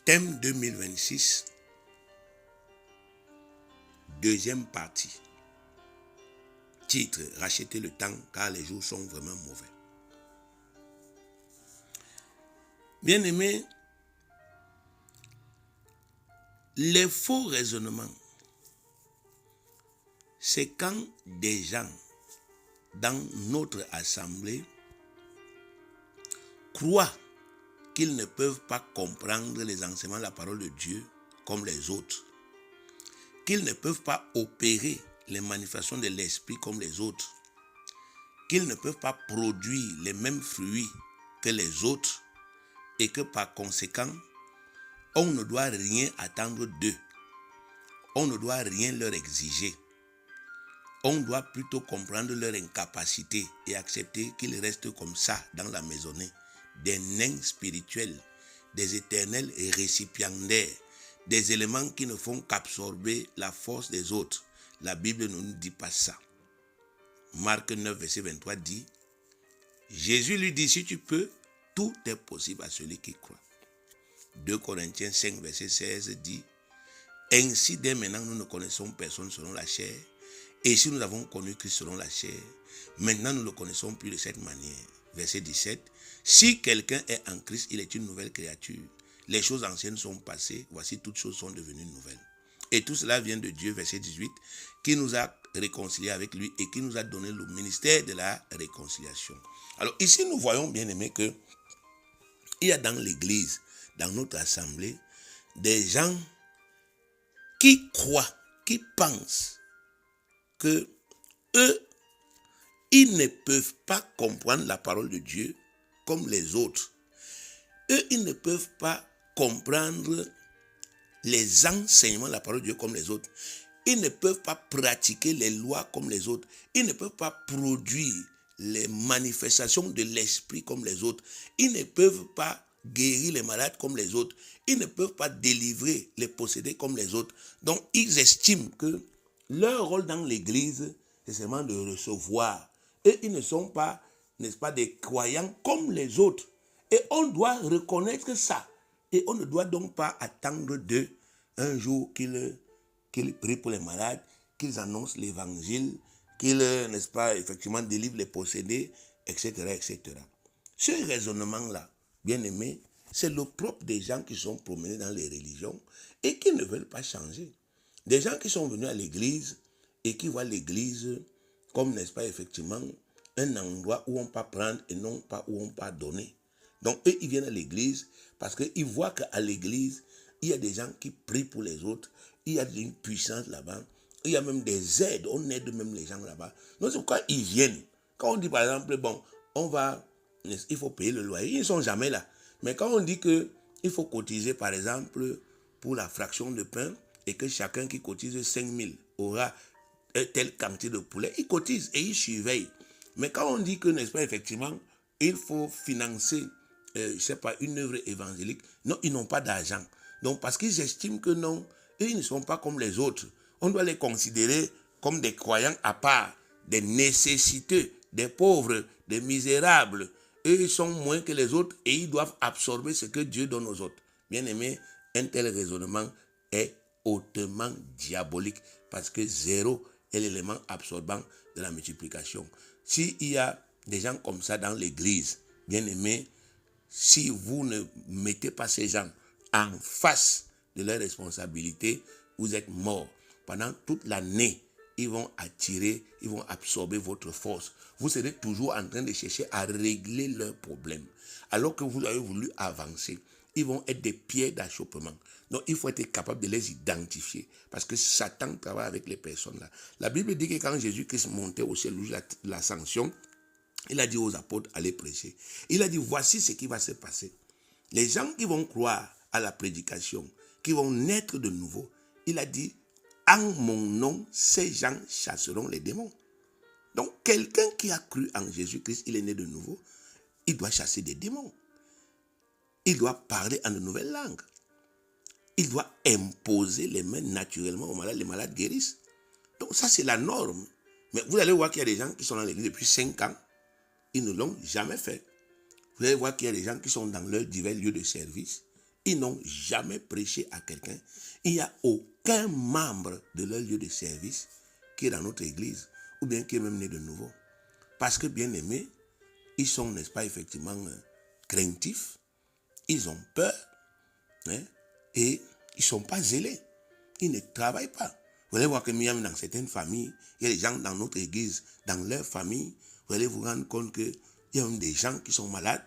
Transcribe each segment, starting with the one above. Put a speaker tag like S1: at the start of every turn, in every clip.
S1: Thème 2026, deuxième partie. Titre, racheter le temps car les jours sont vraiment mauvais. Bien-aimés, les faux raisonnements, c'est quand des gens dans notre assemblée croient qu'ils ne peuvent pas comprendre les enseignements de la parole de Dieu comme les autres, qu'ils ne peuvent pas opérer les manifestations de l'esprit comme les autres, qu'ils ne peuvent pas produire les mêmes fruits que les autres et que par conséquent, on ne doit rien attendre d'eux, on ne doit rien leur exiger. On doit plutôt comprendre leur incapacité et accepter qu'ils restent comme ça dans la maisonnée, des nains spirituels, des éternels récipiendaires, des éléments qui ne font qu'absorber la force des autres. La Bible ne nous dit pas ça. Marc 9, verset 23 dit, Jésus lui dit, si tu peux, tout est possible à celui qui croit. 2 Corinthiens 5, verset 16 dit, ainsi dès maintenant nous ne connaissons personne selon la chair, et si nous avons connu Christ selon la chair, maintenant nous ne le connaissons plus de cette manière. Verset 17. Si quelqu'un est en Christ, il est une nouvelle créature. Les choses anciennes sont passées, voici toutes choses sont devenues nouvelles. Et tout cela vient de Dieu, verset 18, qui nous a réconciliés avec lui et qui nous a donné le ministère de la réconciliation. Alors ici nous voyons, bien aimés, que il y a dans l'église, dans notre assemblée, des gens qui croient, qui pensent que eux, ils ne peuvent pas comprendre la parole de Dieu comme les autres. Eux, ils ne peuvent pas comprendre les enseignements de la parole de Dieu comme les autres. Ils ne peuvent pas pratiquer les lois comme les autres. Ils ne peuvent pas produire les manifestations de l'esprit comme les autres. Ils ne peuvent pas guérir les malades comme les autres. Ils ne peuvent pas délivrer les possédés comme les autres. Donc, ils estiment que leur rôle dans l'église, c'est seulement de recevoir. Et ils ne sont pas, n'est-ce pas, des croyants comme les autres. Et on doit reconnaître ça. Et on ne doit donc pas attendre d'eux un jour qu'ils prient pour les malades, qu'ils annoncent l'évangile, qu'ils, n'est-ce pas, effectivement délivrent les possédés, etc., etc. Ce raisonnement-là, bien aimé, c'est le propre des gens qui sont promenés dans les religions et qui ne veulent pas changer. Des gens qui sont venus à l'église et qui voient l'église comme, n'est-ce pas, effectivement, un endroit où on peut prendre et non pas où on peut donner. Donc, eux, ils viennent à l'église parce qu'ils voient qu'à l'église, il y a des gens qui prient pour les autres, il y a une puissance là-bas, il y a même des aides, on aide même les gens là-bas. Donc, c'est pourquoi ils viennent. Quand on dit, par exemple, bon, il faut payer le loyer, ils ne sont jamais là. Mais quand on dit qu'il faut cotiser, par exemple, pour la fraction de pain, et que chacun qui cotise 5 000 aura telle quantité de poulet, ils cotisent et ils surveillent. Mais quand on dit que, n'est-ce pas, effectivement, il faut financer, je ne sais pas, une œuvre évangélique, non, ils n'ont pas d'argent. Donc, parce qu'ils estiment que non, ils ne sont pas comme les autres. On doit les considérer comme des croyants à part, des nécessiteux, des pauvres, des misérables. Eux, ils sont moins que les autres et ils doivent absorber ce que Dieu donne aux autres. Bien aimé, un tel raisonnement est hautement diabolique parce que 0 est l'élément absorbant de la multiplication. S'il y a des gens comme ça dans l'église, bien aimé, si vous ne mettez pas ces gens en face de leurs responsabilités, vous êtes morts. Pendant toute l'année, ils vont attirer, ils vont absorber votre force. Vous serez toujours en train de chercher à régler leurs problèmes. Alors que vous avez voulu avancer, ils vont être des pierres d'achoppement. Donc, il faut être capable de les identifier. Parce que Satan travaille avec les personnes là. La Bible dit que quand Jésus-Christ montait au ciel, l'ascension, il a dit aux apôtres, allez prêcher. Il a dit, voici ce qui va se passer. Les gens qui vont croire à la prédication, qui vont naître de nouveau, il a dit, en mon nom, ces gens chasseront les démons. Donc, quelqu'un qui a cru en Jésus-Christ, il est né de nouveau, il doit chasser des démons. Il doit parler en de nouvelles langues. Il doit imposer les mains naturellement aux malades. Les malades guérissent. Donc, ça, c'est la norme. Mais vous allez voir qu'il y a des gens qui sont dans l'église depuis 5 ans. Ils ne l'ont jamais fait. Vous allez voir qu'il y a des gens qui sont dans leurs divers lieux de service. Ils n'ont jamais prêché à quelqu'un. Il n'y a aucun membre de leur lieu de service qui est dans notre église, ou bien qui est même né de nouveau. Parce que, bien aimés, ils sont, n'est-ce pas, effectivement, craintifs, ils ont peur, hein, et ils ne sont pas zélés. Ils ne travaillent pas. Vous allez voir que même dans certaines familles, il y a des gens dans notre église, dans leur famille, vous allez vous rendre compte qu'il y a même des gens qui sont malades,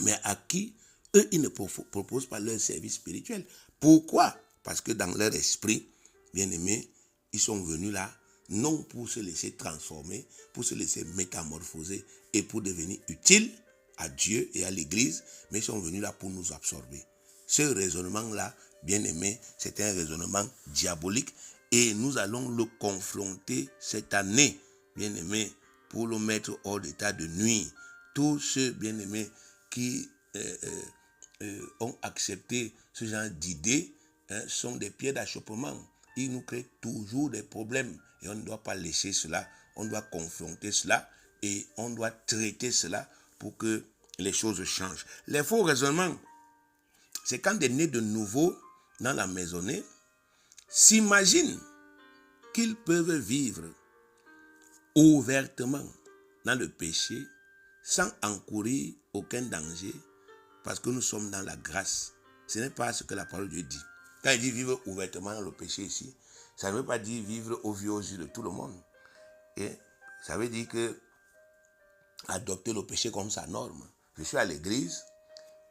S1: mais à qui, eux, ils ne proposent pas leur service spirituel. Pourquoi? Parce que dans leur esprit, bien aimés, ils sont venus là, non pour se laisser transformer, pour se laisser métamorphoser et pour devenir utiles à Dieu et à l'Église, mais ils sont venus là pour nous absorber. Ce raisonnement-là, bien aimé, c'est un raisonnement diabolique et nous allons le confronter cette année, bien aimé, pour le mettre hors d'état de nuire. Tous ceux, bien aimés, qui ont accepté ce genre d'idées, hein, sont des pieds d'achoppement. Ils nous créent toujours des problèmes et on ne doit pas laisser cela. On doit confronter cela et on doit traiter cela pour que les choses changent. Les faux raisonnements, c'est quand des nés de nouveau dans la maisonnée s'imaginent qu'ils peuvent vivre ouvertement dans le péché sans encourir aucun danger parce que nous sommes dans la grâce. Ce n'est pas ce que la parole de Dieu dit. Quand il dit vivre ouvertement dans le péché ici, ça ne veut pas dire vivre au vu aux yeux de tout le monde. Et ça veut dire que adopter le péché comme sa norme. Je suis à l'église,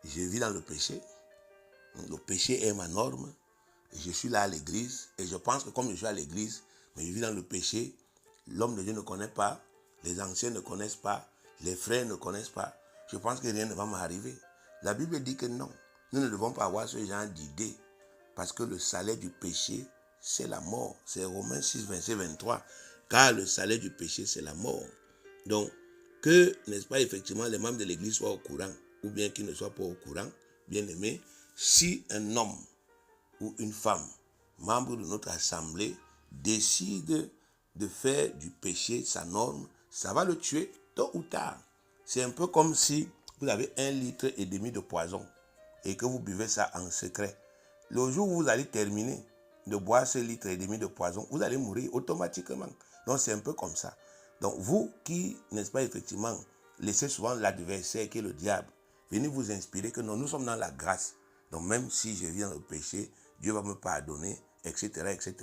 S1: je vis dans le péché. Le péché est ma norme. Et je suis là à l'église et je pense que comme je suis à l'église, mais je vis dans le péché, l'homme de Dieu ne connaît pas, les anciens ne connaissent pas, les frères ne connaissent pas. Je pense que rien ne va m'arriver. La Bible dit que non, nous ne devons pas avoir ce genre d'idée parce que le salaire du péché, c'est la mort. C'est Romains 6, 27, 23. Car le salaire du péché, c'est la mort. Donc, que, n'est-ce pas, effectivement, les membres de l'église soient au courant ou bien qu'ils ne soient pas au courant, bien aimé, si un homme ou une femme, membre de notre assemblée, décide de faire du péché sa norme, ça va le tuer tôt ou tard. C'est un peu comme si vous avez 1,5 litre de poison et que vous buvez ça en secret. Le jour où vous allez terminer de boire ce 1,5 litre de poison, vous allez mourir automatiquement. Donc c'est un peu comme ça. Donc vous qui, n'est-ce pas, effectivement, laissez souvent l'adversaire qui est le diable, venez vous inspirer que non, nous sommes dans la grâce. Donc même si je vis dans le péché, Dieu va me pardonner, etc., etc.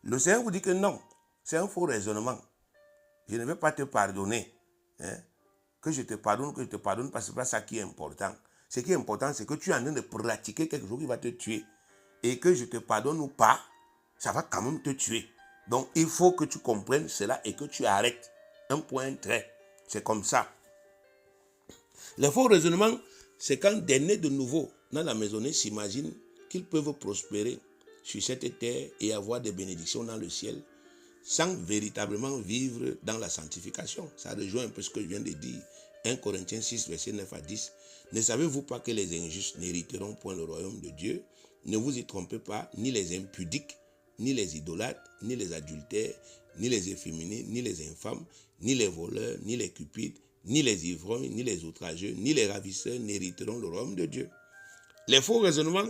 S1: Le Seigneur vous dit que non, c'est un faux raisonnement. Je ne vais pas te pardonner. Hein? Que je te pardonne, parce que ce n'est pas ça qui est important. Ce qui est important, c'est que tu es en train de pratiquer quelque chose qui va te tuer. Et que je te pardonne ou pas, ça va quand même te tuer. Donc il faut que tu comprennes cela et que tu arrêtes. Un point trait. C'est comme ça. Le faux raisonnement, c'est quand des nés de nouveau dans la maisonnée s'imaginent qu'ils peuvent prospérer sur cette terre et avoir des bénédictions dans le ciel sans véritablement vivre dans la sanctification. Ça rejoint un peu ce que je viens de dire. 1 Corinthiens 6, verset 9 à 10. Ne savez-vous pas que les injustes n'hériteront point le royaume de Dieu? Ne vous y trompez pas, ni les impudiques, ni les idolâtres, ni les adultères, ni les efféminés, ni les infâmes, ni les voleurs, ni les cupides, ni les ivrognes, ni les outrageux, ni les ravisseurs n'hériteront le royaume de Dieu. Les faux raisonnements,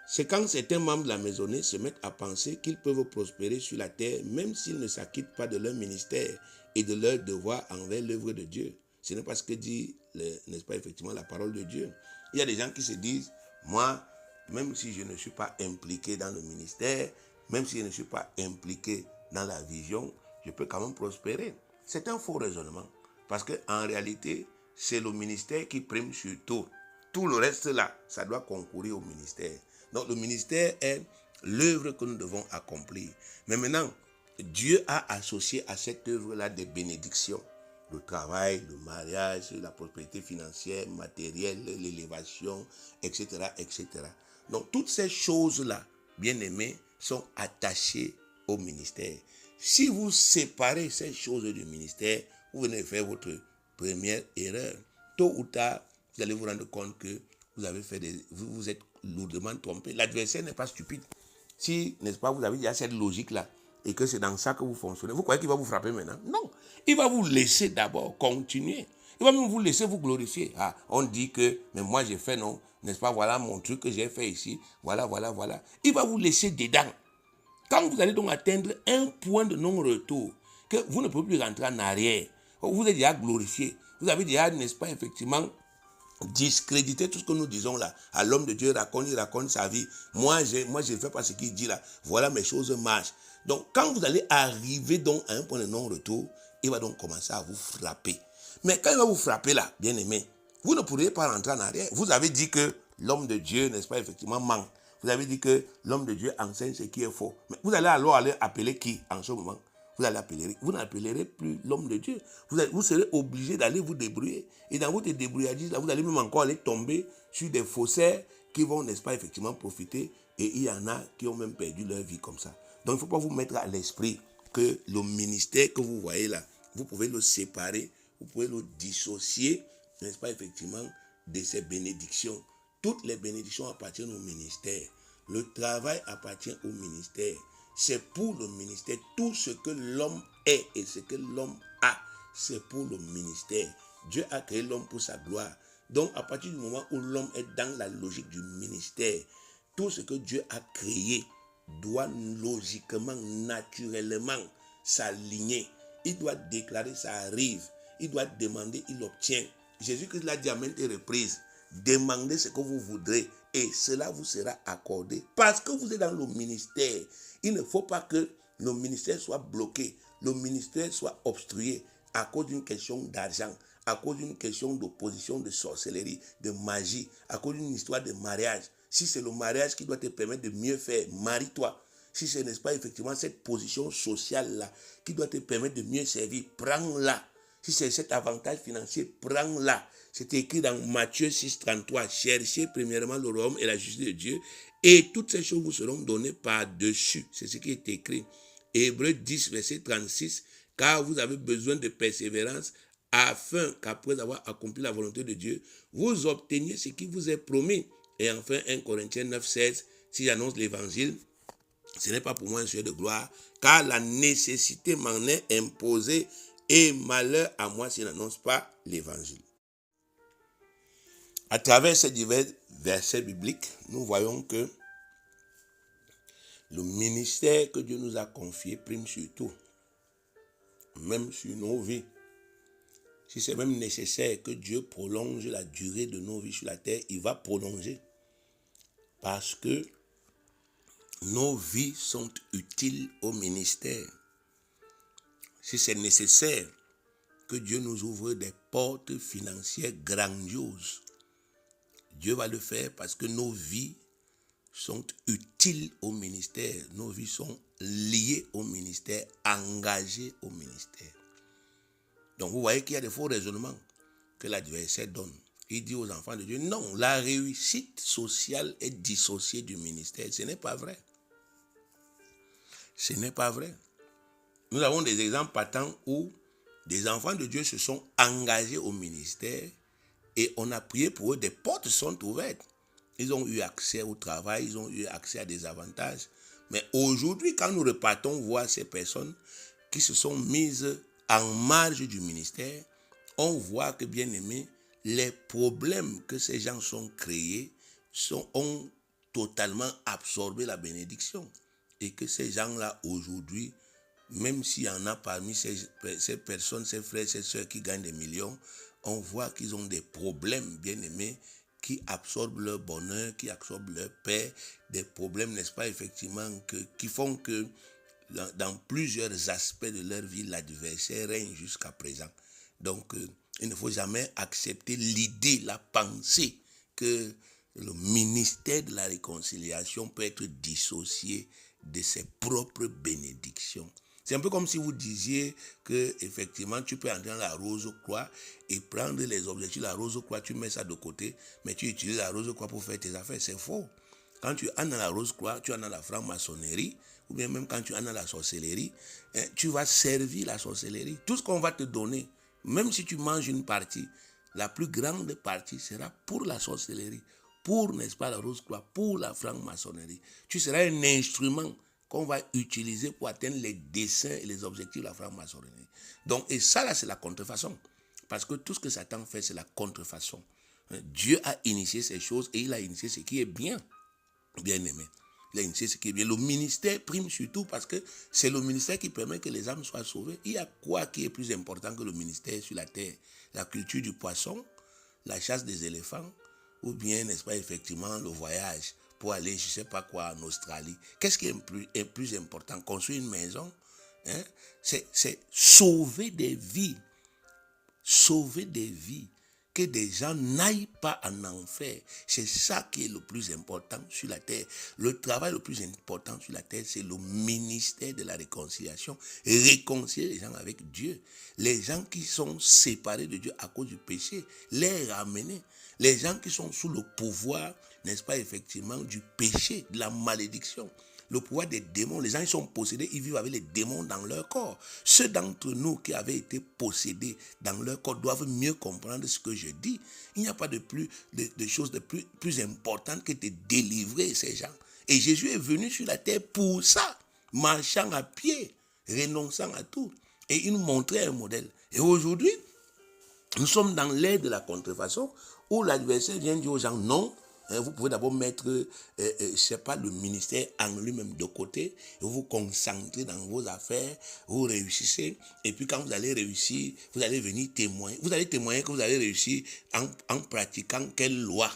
S1: c'est quand certains membres de la maisonnée se mettent à penser qu'ils peuvent prospérer sur la terre même s'ils ne s'acquittent pas de leur ministère et de leur devoir envers l'œuvre de Dieu. Ce n'est pas ce que dit, n'est-ce pas, effectivement, la parole de Dieu. Il y a des gens qui se disent, moi, même si je ne suis pas impliqué dans le ministère, même si je ne suis pas impliqué dans la vision, je peux quand même prospérer. C'est un faux raisonnement. Parce qu'en réalité, c'est le ministère qui prime sur tout. Tout le reste là, ça doit concourir au ministère. Donc le ministère est l'œuvre que nous devons accomplir. Mais maintenant, Dieu a associé à cette œuvre-là des bénédictions. Le travail, le mariage, la prospérité financière, matérielle, l'élévation, etc., etc. Donc toutes ces choses-là, bien aimés, sont attachées au ministère. Si vous séparez ces choses du ministère, vous venez faire votre première erreur. Tôt ou tard, vous allez vous rendre compte que vous êtes lourdement trompé. L'adversaire n'est pas stupide. Si, n'est-ce pas, vous avez déjà cette logique-là et que c'est dans ça que vous fonctionnez, vous croyez qu'il va vous frapper maintenant? Non. Il va vous laisser d'abord continuer. Il va même vous laisser vous glorifier. Ah, on dit que, mais moi j'ai fait non, n'est-ce pas, voilà mon truc que j'ai fait ici, voilà. Il va vous laisser dedans. Quand vous allez donc atteindre un point de non-retour, que vous ne pouvez plus rentrer en arrière, vous êtes déjà glorifié, vous avez déjà, n'est-ce pas, effectivement, discréditer tout ce que nous disons là. À l'homme de Dieu, il raconte sa vie. Moi, je ne fais pas ce qu'il dit là. Voilà, mes choses marchent. Donc, quand vous allez arriver donc à un point de non-retour, il va donc commencer à vous frapper. Mais quand il va vous frapper là, bien aimé, vous ne pourrez pas rentrer en arrière. Vous avez dit que l'homme de Dieu, n'est-ce pas, effectivement, manque. Vous avez dit que l'homme de Dieu enseigne ce qui est faux. Mais vous allez alors aller appeler qui en ce moment? Vous n'appellerez plus l'homme de Dieu. Vous serez obligé d'aller vous débrouiller. Et dans votre débrouillardise, là, vous allez même encore aller tomber sur des faussaires qui vont, n'est-ce pas, effectivement, profiter. Et il y en a qui ont même perdu leur vie comme ça. Donc, il ne faut pas vous mettre à l'esprit que le ministère que vous voyez là, vous pouvez le séparer, vous pouvez le dissocier, n'est-ce pas, effectivement, de ces bénédictions. Toutes les bénédictions appartiennent au ministère. Le travail appartient au ministère. C'est pour le ministère. Tout ce que l'homme est et ce que l'homme a, c'est pour le ministère. Dieu a créé l'homme pour sa gloire. Donc, à partir du moment où l'homme est dans la logique du ministère, tout ce que Dieu a créé doit logiquement, naturellement s'aligner. Il doit déclarer, ça arrive. Il doit demander, il obtient. Jésus-Christ l'a dit à maintes reprises. Demandez ce que vous voudrez et cela vous sera accordé. Parce que vous êtes dans le ministère. Il ne faut pas que le ministère soit bloqué, le ministère soit obstrué à cause d'une question d'argent, à cause d'une question d'opposition, de sorcellerie, de magie, à cause d'une histoire de mariage. Si c'est le mariage qui doit te permettre de mieux faire, marie-toi. Si ce n'est pas effectivement cette position sociale-là qui doit te permettre de mieux servir, prends-la. Si c'est cet avantage financier, prends-la. C'est écrit dans Matthieu 6, 33. Cherchez premièrement le royaume et la justice de Dieu, et toutes ces choses vous seront données par-dessus. C'est ce qui est écrit. Hébreux 10, verset 36. Car vous avez besoin de persévérance, afin qu'après avoir accompli la volonté de Dieu, vous obteniez ce qui vous est promis. Et enfin, 1 Corinthiens 9, 16. Si j'annonce l'évangile, ce n'est pas pour moi un sujet de gloire, car la nécessité m'en est imposée, et malheur à moi s'il n'annonce pas l'évangile. À travers ces divers versets bibliques, nous voyons que le ministère que Dieu nous a confié prime sur tout, même sur nos vies. Si c'est même nécessaire que Dieu prolonge la durée de nos vies sur la terre, il va prolonger. Parce que nos vies sont utiles au ministère. Si c'est nécessaire que Dieu nous ouvre des portes financières grandioses, Dieu va le faire parce que nos vies sont utiles au ministère. Nos vies sont liées au ministère, engagées au ministère. Donc vous voyez qu'il y a des faux raisonnements que l'adversaire donne. Il dit aux enfants de Dieu, non, la réussite sociale est dissociée du ministère. Ce n'est pas vrai. Ce n'est pas vrai. Nous avons des exemples patents où des enfants de Dieu se sont engagés au ministère et on a prié pour eux, des portes sont ouvertes. Ils ont eu accès au travail, ils ont eu accès à des avantages. Mais aujourd'hui, quand nous repartons voir ces personnes qui se sont mises en marge du ministère, on voit que, bien aimé, les problèmes que ces gens sont créés ont totalement absorbé la bénédiction. Et que ces gens-là, aujourd'hui, même s'il y en a parmi ces personnes, ces frères, ces sœurs qui gagnent des millions, on voit qu'ils ont des problèmes, bien aimés, qui absorbent leur bonheur, qui absorbent leur paix, des problèmes, n'est-ce pas, effectivement, qui font que dans plusieurs aspects de leur vie, l'adversaire règne jusqu'à présent. Donc, il ne faut jamais accepter l'idée, la pensée que le ministère de la réconciliation peut être dissocié de ses propres bénédictions. C'est un peu comme si vous disiez que effectivement tu peux entrer dans la Rose-Croix et prendre les objectifs de la Rose-Croix, tu mets ça de côté, mais tu utilises la Rose-Croix pour faire tes affaires. C'est faux. Quand tu entres dans la Rose-Croix, tu entres dans la franc-maçonnerie, ou bien même quand tu entres dans la sorcellerie, tu vas servir la sorcellerie. Tout ce qu'on va te donner, même si tu manges une partie, la plus grande partie sera pour la sorcellerie, pour, n'est-ce pas, la Rose-Croix, pour la franc-maçonnerie. Tu seras un instrument qu'on va utiliser pour atteindre les desseins et les objectifs de la franc-maçonnerie. Donc, et ça là, c'est la contrefaçon. Parce que tout ce que Satan fait, c'est la contrefaçon. Dieu a initié ces choses et il a initié ce qui est bien, bien aimé. Il a initié ce qui est bien. Le ministère prime surtout parce que c'est le ministère qui permet que les âmes soient sauvées. Il y a quoi qui est plus important que le ministère sur la terre? La culture du poisson, la chasse des éléphants, ou bien, n'est-ce pas, effectivement, le voyage pour aller, je ne sais pas quoi, en Australie. Qu'est-ce qui est plus important? Construire une maison, hein? C'est sauver des vies. Sauver des vies. Que des gens n'aillent pas en enfer. C'est ça qui est le plus important sur la terre. Le travail le plus important sur la terre, c'est le ministère de la réconciliation. Réconcilier les gens avec Dieu. Les gens qui sont séparés de Dieu à cause du péché, les ramener. Les gens qui sont sous le pouvoir, n'est-ce pas, effectivement, du péché, de la malédiction. Le pouvoir des démons, les gens qui sont possédés, ils vivent avec les démons dans leur corps. Ceux d'entre nous qui avaient été possédés dans leur corps doivent mieux comprendre ce que je dis. Il n'y a pas de choses de plus importantes que de délivrer ces gens. Et Jésus est venu sur la terre pour ça, marchant à pied, renonçant à tout. Et il nous montrait un modèle. Et aujourd'hui, nous sommes dans l'ère de la contrefaçon où l'adversaire vient dire aux gens non. Vous pouvez d'abord mettre, je ne sais pas, le ministère en lui-même de côté, et vous vous concentrez dans vos affaires, vous réussissez, et puis quand vous allez réussir, vous allez venir témoigner. Vous allez témoigner que vous allez réussir en pratiquant quelle loi?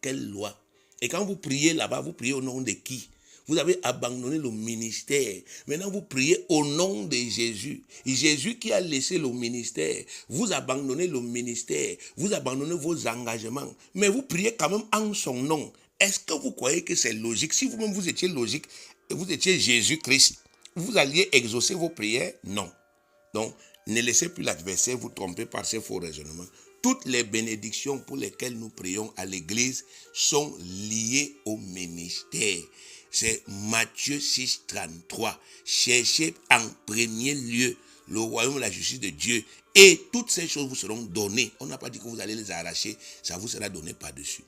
S1: Quelle loi? Et quand vous priez là-bas, vous priez au nom de qui? Vous avez abandonné le ministère. Maintenant, vous priez au nom de Jésus. Jésus qui a laissé le ministère. Vous abandonnez le ministère. Vous abandonnez vos engagements. Mais vous priez quand même en son nom. Est-ce que vous croyez que c'est logique? Si vous-même vous étiez logique, vous étiez Jésus-Christ, vous alliez exaucer vos prières? Non. Donc, ne laissez plus l'adversaire vous tromper par ces faux raisonnements. Toutes les bénédictions pour lesquelles nous prions à l'église sont liées au ministère. C'est Matthieu 6, 33. Cherchez en premier lieu le royaume et la justice de Dieu et toutes ces choses vous seront données. On n'a pas dit que vous allez les arracher, ça vous sera donné par-dessus.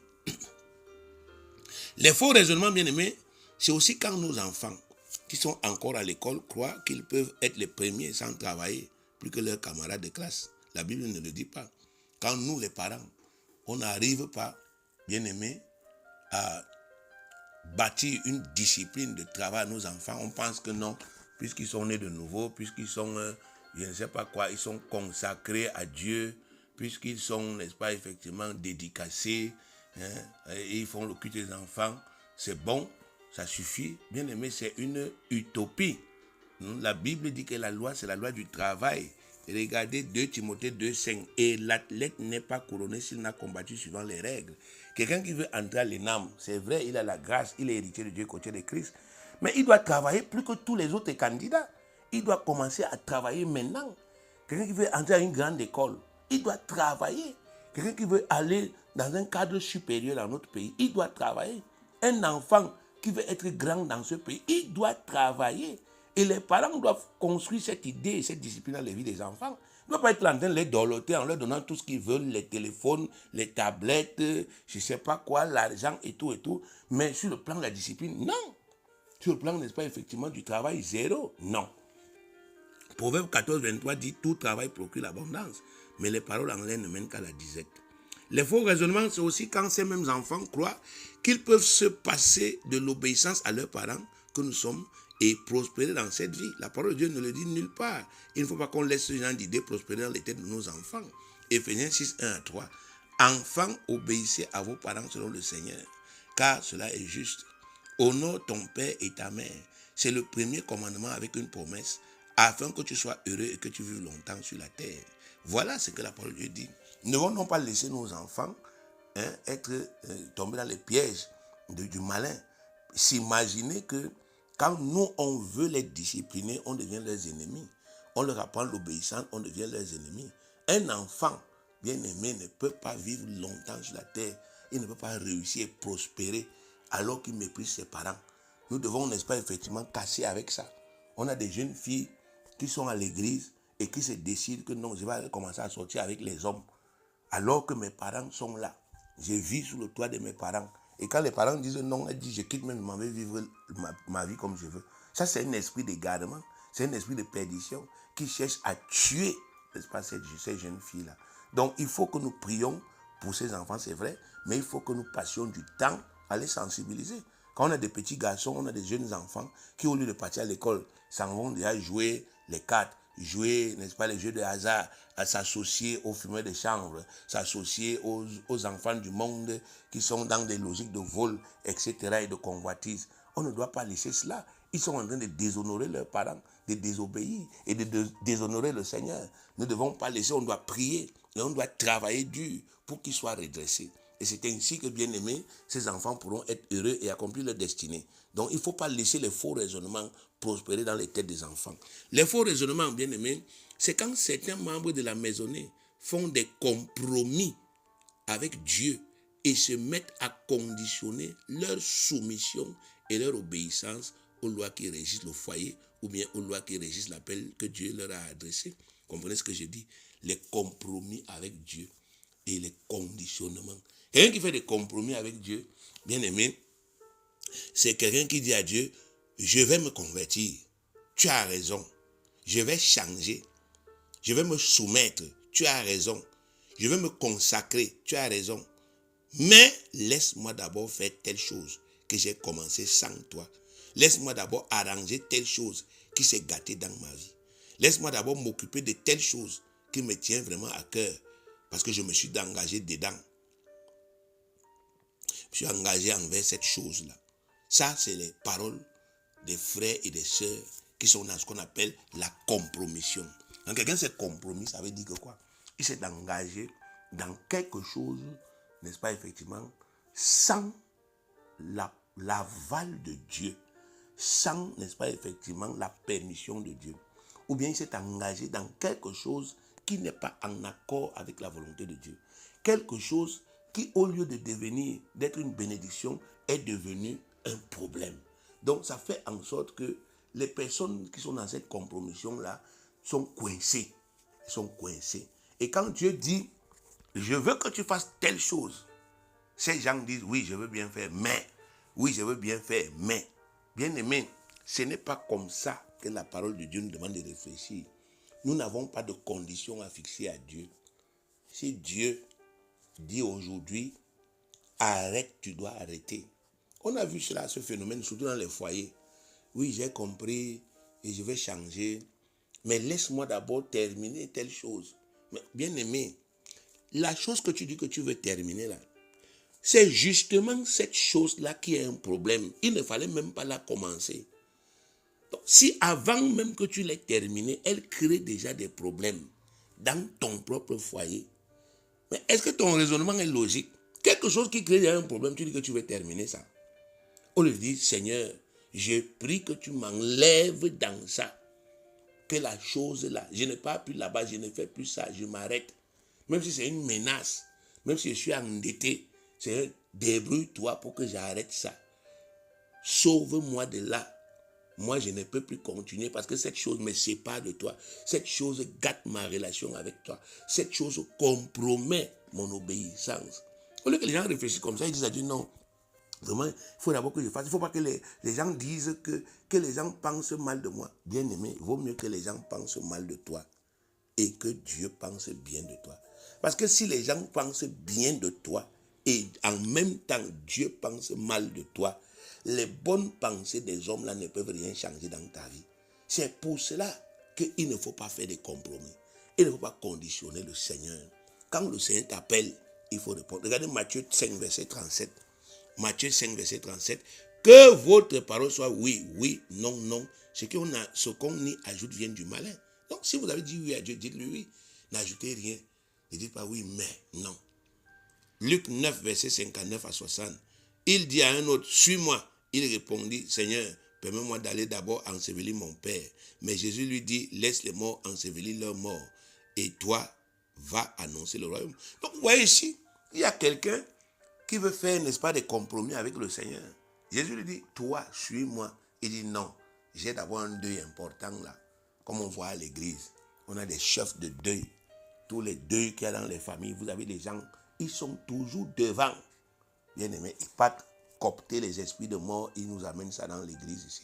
S1: Les faux raisonnements, bien aimés, c'est aussi quand nos enfants qui sont encore à l'école croient qu'ils peuvent être les premiers sans travailler plus que leurs camarades de classe. La Bible ne le dit pas. Quand nous, les parents, on n'arrive pas, bien aimés, à bâtir une discipline de travail à nos enfants, on pense que non, puisqu'ils sont nés de nouveau, puisqu'ils sont, je ne sais pas quoi, ils sont consacrés à Dieu, puisqu'ils sont, n'est-ce pas, effectivement dédicacés, et ils font le culte des enfants, c'est bon, ça suffit. Bien aimé, c'est une utopie. La Bible dit que la loi, c'est la loi du travail. Regardez 2 Timothée 2,5. Et l'athlète n'est pas couronné s'il n'a combattu suivant les règles. Quelqu'un qui veut entrer à l'ENAM, c'est vrai, il a la grâce, il est héritier de Dieu côté de Christ. Mais il doit travailler plus que tous les autres candidats. Il doit commencer à travailler maintenant. Quelqu'un qui veut entrer à une grande école, il doit travailler. Quelqu'un qui veut aller dans un cadre supérieur dans notre pays, il doit travailler. Un enfant qui veut être grand dans ce pays, il doit travailler. Et les parents doivent construire cette idée et cette discipline dans la vie des enfants. Ils ne doivent pas être en train de les dorloter en leur donnant tout ce qu'ils veulent, les téléphones, les tablettes, je ne sais pas quoi, l'argent et tout et tout. Mais sur le plan de la discipline, non. Sur le plan, n'est-ce pas, effectivement, du travail, zéro, non. Proverbe 14, 23 dit « Tout travail procure l'abondance, mais les paroles en l'air ne mènent qu'à la disette. » Les faux raisonnements, c'est aussi quand ces mêmes enfants croient qu'ils peuvent se passer de l'obéissance à leurs parents que nous sommes et prospérer dans cette vie. La parole de Dieu ne le dit nulle part. Il ne faut pas qu'on laisse ce genre d'idées prospérer dans les têtes de nos enfants. Éphésiens 6, 1 à 3. Enfants, obéissez à vos parents selon le Seigneur, car cela est juste. Honore ton père et ta mère. C'est le premier commandement avec une promesse, afin que tu sois heureux et que tu vives longtemps sur la terre. Voilà ce que la parole de Dieu dit. Ne devons pas laisser nos enfants être tombés dans les pièges du malin. S'imaginer que quand nous, on veut les discipliner, on devient leurs ennemis. On leur apprend l'obéissance, on devient leurs ennemis. Un enfant bien-aimé ne peut pas vivre longtemps sur la terre. Il ne peut pas réussir et prospérer alors qu'il méprise ses parents. Nous devons, n'est-ce pas, effectivement, casser avec ça. On a des jeunes filles qui sont à l'église et qui se décident que non, je vais commencer à sortir avec les hommes. Alors que mes parents sont là. Je vis sous le toit de mes parents. Et quand les parents disent non, elle dit je quitte même, je m'en vais vivre ma vie comme je veux. Ça, c'est un esprit d'égarement. C'est un esprit de perdition qui cherche à tuer, n'est-ce pas, ces jeunes filles-là. Donc, il faut que nous prions pour ces enfants, c'est vrai, mais il faut que nous passions du temps à les sensibiliser. Quand on a des petits garçons, on a des jeunes enfants qui, au lieu de partir à l'école, s'en vont déjà jouer les cartes, jouer, n'est-ce pas, les jeux de hasard, à s'associer aux fumeurs de chanvre, s'associer aux enfants du monde qui sont dans des logiques de vol, etc. et de convoitise. On ne doit pas laisser cela. Ils sont en train de déshonorer leurs parents, de désobéir et de déshonorer le Seigneur. Nous ne devons pas laisser, on doit prier et on doit travailler dur pour qu'ils soient redressés. Et c'est ainsi que, bien aimés, ces enfants pourront être heureux et accomplir leur destinée. Donc, il ne faut pas laisser les faux raisonnements prospérer dans les têtes des enfants. Les faux raisonnements, bien aimés, c'est quand certains membres de la maisonnée font des compromis avec Dieu et se mettent à conditionner leur soumission et leur obéissance aux lois qui régissent le foyer ou bien aux lois qui régissent l'appel que Dieu leur a adressé. Comprenez ce que je dis? Les compromis avec Dieu et les conditionnements. Quelqu'un qui fait des compromis avec Dieu, bien aimé, c'est quelqu'un qui dit à Dieu, je vais me convertir, tu as raison, je vais changer, je vais me soumettre, tu as raison, je vais me consacrer, tu as raison, mais laisse-moi d'abord faire telle chose que j'ai commencé sans toi. Laisse-moi d'abord arranger telle chose qui s'est gâtée dans ma vie. Laisse-moi d'abord m'occuper de telle chose qui me tient vraiment à cœur parce que je me suis engagé dedans. Je suis engagé envers cette chose-là. Ça, c'est les paroles des frères et des sœurs qui sont dans ce qu'on appelle la compromission. Quand quelqu'un s'est compromis, ça veut dire que quoi? Il s'est engagé dans quelque chose, n'est-ce pas, effectivement, sans l'aval de Dieu, sans, n'est-ce pas, effectivement, la permission de Dieu. Ou bien il s'est engagé dans quelque chose qui n'est pas en accord avec la volonté de Dieu. Quelque chose qui, au lieu de devenir, d'être une bénédiction, est devenu un problème. Donc, ça fait en sorte que les personnes qui sont dans cette compromission-là sont coincées. Sont coincées. Et quand Dieu dit, je veux que tu fasses telle chose, ces gens disent, oui, je veux bien faire, mais, oui, je veux bien faire, mais, bien aimé, ce n'est pas comme ça que la parole de Dieu nous demande de réfléchir. Nous n'avons pas de conditions à fixer à Dieu. Si Dieu dit aujourd'hui, arrête, tu dois arrêter. On a vu cela, ce phénomène, surtout dans les foyers. Oui, j'ai compris et je vais changer, mais laisse-moi d'abord terminer telle chose. Mais bien aimé, la chose que tu dis que tu veux terminer là, c'est justement cette chose-là qui est un problème. Il ne fallait même pas la commencer. Donc, si avant même que tu l'aies terminée, elle crée déjà des problèmes dans ton propre foyer, mais est-ce que ton raisonnement est logique? Quelque chose qui crée déjà un problème, tu dis que tu veux terminer ça. On lui dit, Seigneur, je prie que tu m'enlèves dans ça. Que la chose là, je n'ai pas pu là-bas, je ne fais plus ça, je m'arrête. Même si c'est une menace, même si je suis endetté, Seigneur, débrouille-toi pour que j'arrête ça. Sauve-moi de là. Moi, je ne peux plus continuer parce que cette chose me sépare de toi. Cette chose gâte ma relation avec toi. Cette chose compromet mon obéissance. Au lieu que les gens réfléchissent comme ça, ils disent à Dieu, non, vraiment, il faut d'abord que je fasse. Il ne faut pas que les gens disent que les gens pensent mal de moi. Bien aimé, il vaut mieux que les gens pensent mal de toi et que Dieu pense bien de toi. Parce que si les gens pensent bien de toi et en même temps Dieu pense mal de toi, les bonnes pensées des hommes là ne peuvent rien changer dans ta vie. C'est pour cela qu'il ne faut pas faire de compromis. Il ne faut pas conditionner le Seigneur. Quand le Seigneur t'appelle, il faut répondre. Regardez Matthieu 5, verset 37. Matthieu 5, verset 37. Que votre parole soit oui, oui, non, non. Ce qu'on y ajoute vient du malin. Donc, si vous avez dit oui à Dieu, dites-lui oui. N'ajoutez rien. Ne dites pas oui, mais non. Luc 9, verset 59 à 60. Il dit à un autre, suis-moi. Il répondit, Seigneur, permets-moi d'aller d'abord ensevelir mon père. Mais Jésus lui dit, laisse les morts ensevelir leurs morts. Et toi, va annoncer le royaume. Donc, vous voyez ici, il y a quelqu'un qui veut faire, n'est-ce pas, des compromis avec le Seigneur. Jésus lui dit, toi, suis-moi. Il dit, non, j'ai d'abord un deuil important là. Comme on voit à l'église, on a des chefs de deuil. Tous les deuils qu'il y a dans les familles, vous avez des gens, ils sont toujours devant. Bien aimé, ils partent copter les esprits de mort, ils nous amènent ça dans l'église ici.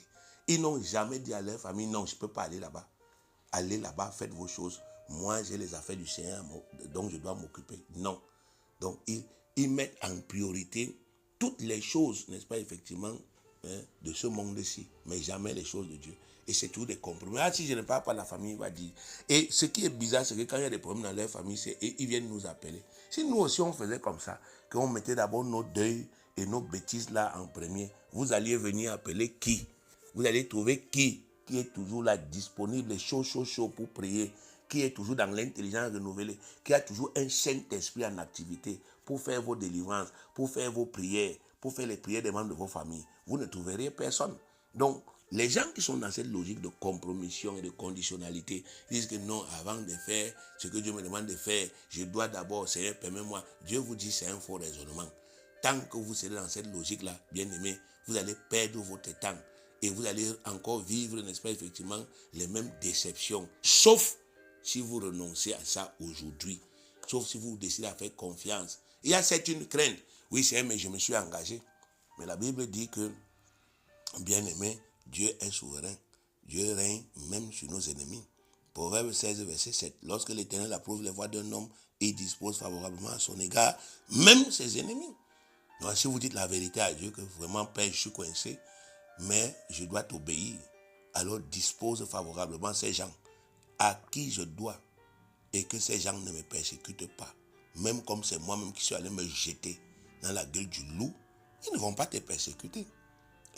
S1: Ils n'ont jamais dit à leur famille, non, je ne peux pas aller là-bas. Allez là-bas, faites vos choses. Moi, j'ai les affaires du Seigneur, donc je dois m'occuper. Non. Donc, ils mettent en priorité toutes les choses, n'est-ce pas, effectivement, de ce monde-ci, mais jamais les choses de Dieu. Et c'est tout des compromis. Ah, si je ne parle pas, la famille va dire. Et ce qui est bizarre, c'est que quand il y a des problèmes dans leur famille, ils viennent nous appeler. Si nous aussi on faisait comme ça, qu'on mettait d'abord nos deuils et nos bêtises là en premier, vous alliez venir appeler qui? Vous allez trouver qui est toujours là, disponible, chaud pour prier, qui est toujours dans l'intelligence renouvelée, qui a toujours un Saint-Esprit en activité pour faire vos délivrances, pour faire vos prières, pour faire les prières des membres de vos familles. Vous ne trouverez personne. Donc, les gens qui sont dans cette logique de compromission et de conditionnalité disent que non, avant de faire ce que Dieu me demande de faire, je dois d'abord, Seigneur, permets-moi. Dieu vous dit c'est un faux raisonnement. Tant que vous serez dans cette logique-là, bien aimé, vous allez perdre votre temps et vous allez encore vivre, n'est-ce pas, effectivement, les mêmes déceptions. Sauf si vous renoncez à ça aujourd'hui. Sauf si vous décidez à faire confiance. Il y a cette une crainte. Oui, c'est mais je me suis engagé. Mais la Bible dit que, bien aimé, Dieu est souverain. Dieu règne même sur nos ennemis. Proverbe 16, verset 7. Lorsque l'Éternel approuve les voies d'un homme, il dispose favorablement à son égard, même ses ennemis. Donc, si vous dites la vérité à Dieu, que vraiment, Père, je suis coincé, mais je dois t'obéir, alors dispose favorablement ces gens à qui je dois, et que ces gens ne me persécutent pas. Même comme c'est moi-même qui suis allé me jeter dans la gueule du loup, ils ne vont pas te persécuter.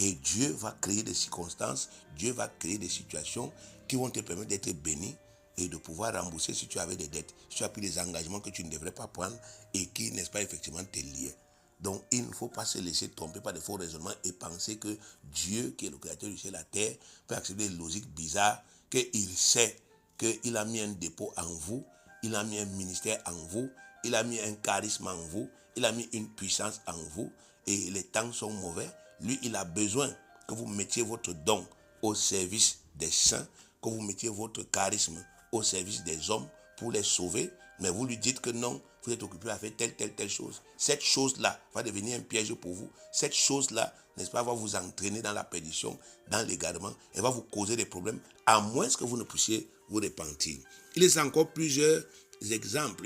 S1: Et Dieu va créer des circonstances, Dieu va créer des situations qui vont te permettre d'être béni et de pouvoir rembourser si tu avais des dettes, si tu as pris des engagements que tu ne devrais pas prendre et qui, n'est-ce pas, effectivement, te liaient. Donc, il ne faut pas se laisser tromper par de faux raisonnements et penser que Dieu, qui est le créateur du ciel et de la terre, peut accepter des logiques bizarres, qu'il sait qu'il a mis un dépôt en vous, il a mis un ministère en vous, il a mis un charisme en vous, il a mis une puissance en vous, et les temps sont mauvais. Lui, il a besoin que vous mettiez votre don au service des saints, que vous mettiez votre charisme au service des hommes pour les sauver, mais vous lui dites que non, vous êtes occupé à faire telle chose. Cette chose-là va devenir un piège pour vous. Cette chose-là, n'est-ce pas, va vous entraîner dans la perdition, dans l'égarement, et va vous causer des problèmes, à moins que vous ne puissiez vous repentir. Il existe encore plusieurs exemples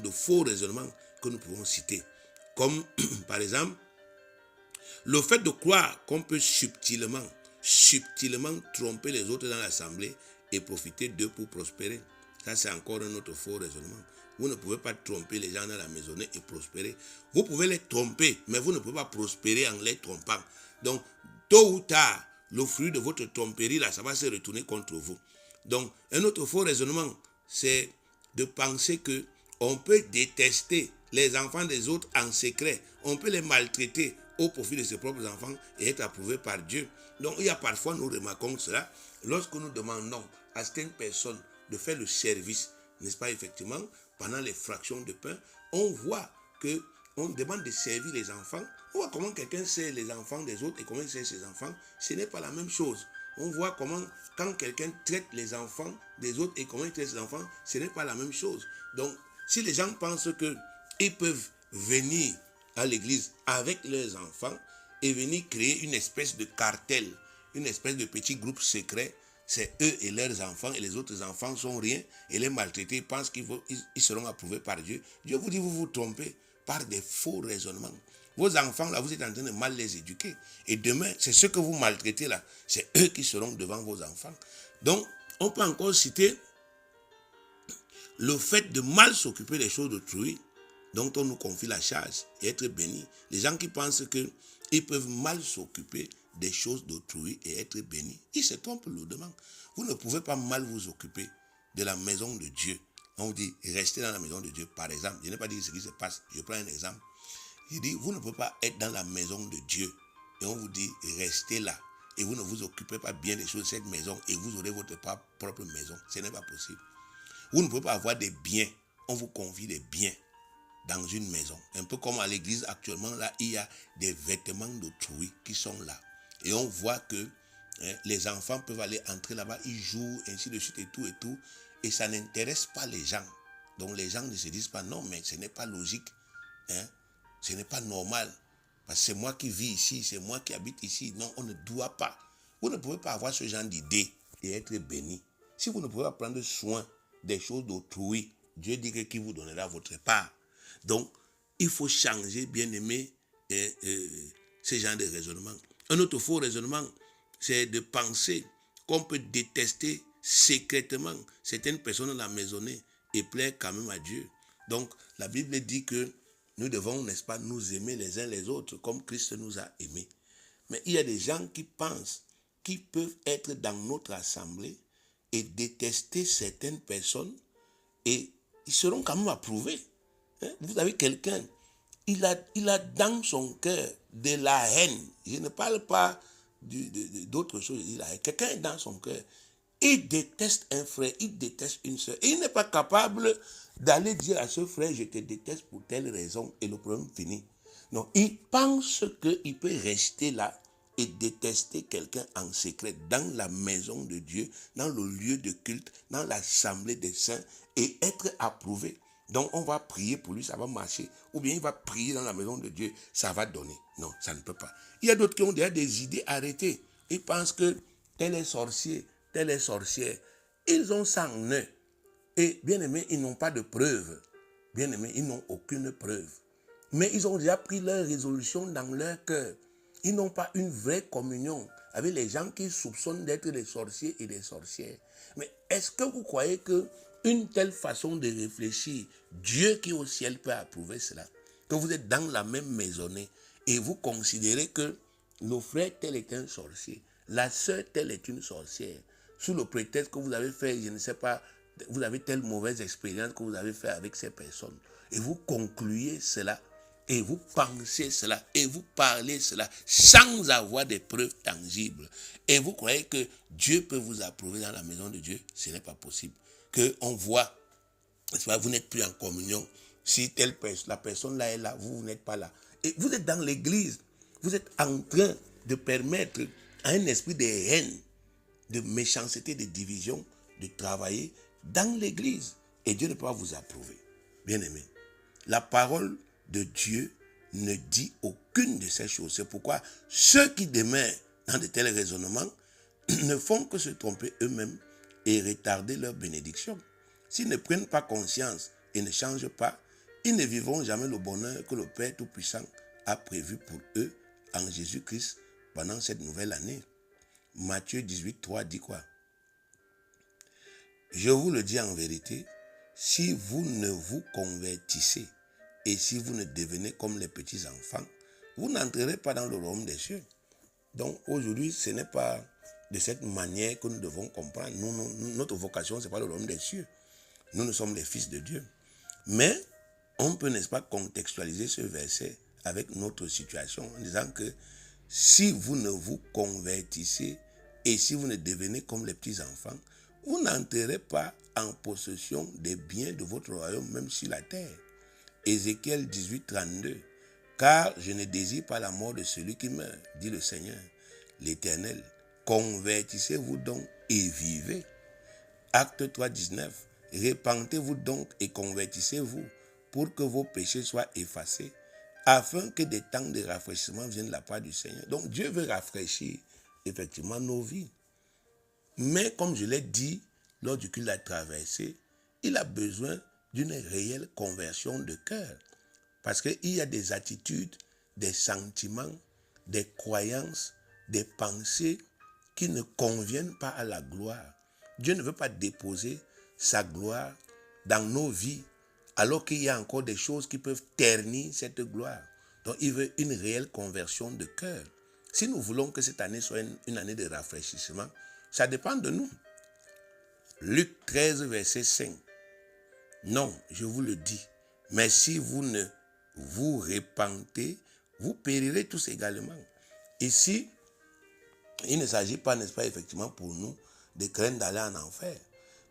S1: de faux raisonnements que nous pouvons citer. Comme, par exemple, le fait de croire qu'on peut subtilement tromper les autres dans l'assemblée et profiter d'eux pour prospérer. Ça, c'est encore un autre faux raisonnement. Vous ne pouvez pas tromper les gens dans la maisonnée et prospérer. Vous pouvez les tromper, mais vous ne pouvez pas prospérer en les trompant. Donc, tôt ou tard, le fruit de votre tromperie, là, ça va se retourner contre vous. Donc, un autre faux raisonnement, c'est de penser que on peut détester les enfants des autres en secret. On peut les maltraiter au profit de ses propres enfants et être approuvé par Dieu. Donc, il y a parfois, nous remarquons cela, lorsque nous demandons à certaines personnes de faire le service, n'est-ce pas, effectivement, pendant les fractions de pain, on voit que on demande de servir les enfants. On voit comment quelqu'un sert les enfants des autres et comment il sert ses enfants. Ce n'est pas la même chose. On voit comment, quand quelqu'un traite les enfants des autres et comment il traite ses enfants, ce n'est pas la même chose. Donc, si les gens pensent qu'ils peuvent venir à l'église avec leurs enfants et venir créer une espèce de cartel, une espèce de petit groupe secret, c'est eux et leurs enfants et les autres enfants sont rien et les maltraités pensent qu'ils seront approuvés par Dieu. Dieu vous dit, vous vous trompez par des faux raisonnements. Vos enfants, là, vous êtes en train de mal les éduquer. Et demain, c'est ceux que vous maltraitez, là, c'est eux qui seront devant vos enfants. Donc, on peut encore citer le fait de mal s'occuper des choses d'autrui, dont on nous confie la charge et être béni. Les gens qui pensent qu'ils peuvent mal s'occuper des choses d'autrui et être bénis, ils se trompent lourdement. Vous ne pouvez pas mal vous occuper de la maison de Dieu. On vous dit, restez dans la maison de Dieu, par exemple. Je n'ai pas dit ce qui se passe, je prends un exemple. Il dit, vous ne pouvez pas être dans la maison de Dieu. Et on vous dit, restez là. Et vous ne vous occupez pas bien des choses de cette maison. Et vous aurez votre propre maison. Ce n'est pas possible. Vous ne pouvez pas avoir des biens. On vous confie des biens dans une maison. Un peu comme à l'église actuellement, là, il y a des vêtements d'autrui qui sont là. Et on voit que les enfants peuvent aller entrer là-bas, ils jouent, ainsi de suite et tout. Et ça n'intéresse pas les gens. Donc les gens ne se disent pas, non, mais ce n'est pas logique. Ce n'est pas normal. Parce que c'est moi qui vis ici, c'est moi qui habite ici. Non, on ne doit pas. Vous ne pouvez pas avoir ce genre d'idée et être béni. Si vous ne pouvez pas prendre soin des choses d'autrui, Dieu dit que qui vous donnera votre part. Donc, il faut changer, bien aimé, ce genre de raisonnement. Un autre faux raisonnement, c'est de penser qu'on peut détester secrètement certaines personnes dans la maisonnée et plaire quand même à Dieu. Donc, la Bible dit que nous devons, n'est-ce pas, nous aimer les uns les autres comme Christ nous a aimés. Mais il y a des gens qui pensent qu'ils peuvent être dans notre assemblée et détester certaines personnes et ils seront quand même approuvés. Vous avez quelqu'un, il a dans son cœur de la haine. Je ne parle pas d'autre chose. Quelqu'un est dans son cœur. Il déteste un frère, il déteste une soeur. Il n'est pas capable d'aller dire à ce frère, je te déteste pour telle raison et le problème finit. Non, il pense qu'il peut rester là et détester quelqu'un en secret dans la maison de Dieu, dans le lieu de culte, dans l'assemblée des saints et être approuvé. Donc on va prier pour lui, ça va marcher. Ou bien il va prier dans la maison de Dieu, ça va donner. Non, ça ne peut pas. Il y a d'autres qui ont déjà des idées arrêtées. Ils pensent que tel est sorcier, telle est sorcière. Ils ont ça en eux. Et bien aimé, ils n'ont pas de preuves. Bien aimé, ils n'ont aucune preuve. Mais ils ont déjà pris leur résolution dans leur cœur. Ils n'ont pas une vraie communion avec les gens qui soupçonnent d'être des sorciers et des sorcières. Mais est-ce que vous croyez qu'une telle façon de réfléchir, Dieu qui est au ciel peut approuver cela? Que vous êtes dans la même maisonnée et vous considérez que le frère tel est un sorcier, la sœur telle est une sorcière, sous le prétexte que vous avez fait, je ne sais pas, vous avez telle mauvaise expérience que vous avez fait avec ces personnes. Et vous concluez cela, et vous pensez cela, et vous parlez cela, sans avoir des preuves tangibles. Et vous croyez que Dieu peut vous approuver dans la maison de Dieu? Ce n'est pas possible. Qu'on voit, vous n'êtes plus en communion. Si la personne là est là, vous n'êtes pas là. Et vous êtes dans l'église. Vous êtes en train de permettre à un esprit de haine, de méchanceté, de division, de travailler dans l'église. Et Dieu ne peut pas vous approuver. Bien aimé, la parole de Dieu ne dit aucune de ces choses. C'est pourquoi ceux qui demeurent dans de tels raisonnements ne font que se tromper eux-mêmes et retarder leur bénédiction. S'ils ne prennent pas conscience et ne changent pas, ils ne vivront jamais le bonheur que le Père Tout-Puissant a prévu pour eux en Jésus-Christ pendant cette nouvelle année. Matthieu 18, 3 dit quoi? Je vous le dis en vérité, si vous ne vous convertissez et si vous ne devenez comme les petits enfants, vous n'entrerez pas dans le royaume des cieux. Donc aujourd'hui, ce n'est pas de cette manière que nous devons comprendre. Notre vocation, ce n'est pas le royaume des cieux. Nous sommes les fils de Dieu. Mais on peut, n'est-ce pas, contextualiser ce verset avec notre situation en disant que si vous ne vous convertissez et si vous ne devenez comme les petits enfants, vous n'entrerez pas en possession des biens de votre royaume, même sur la terre. Ézéchiel 18, 32. Car je ne désire pas la mort de celui qui meurt, dit le Seigneur, l'Éternel. Convertissez-vous donc et vivez. Acte 3, 19. Repentez-vous donc et convertissez-vous pour que vos péchés soient effacés, afin que des temps de rafraîchissement viennent de la part du Seigneur. Donc Dieu veut rafraîchir effectivement nos vies. Mais comme je l'ai dit lors du culte de la traversée, il a besoin d'une réelle conversion de cœur. Parce qu'il y a des attitudes, des sentiments, des croyances, des pensées qui ne conviennent pas à la gloire. Dieu ne veut pas déposer sa gloire dans nos vies, alors qu'il y a encore des choses qui peuvent ternir cette gloire. Donc il veut une réelle conversion de cœur. Si nous voulons que cette année soit une année de rafraîchissement, ça dépend de nous. Luc 13, verset 5. Non, je vous le dis, mais si vous ne vous repentez, vous périrez tous également. Ici, il ne s'agit pas, n'est-ce pas, effectivement, pour nous de craindre d'aller en enfer.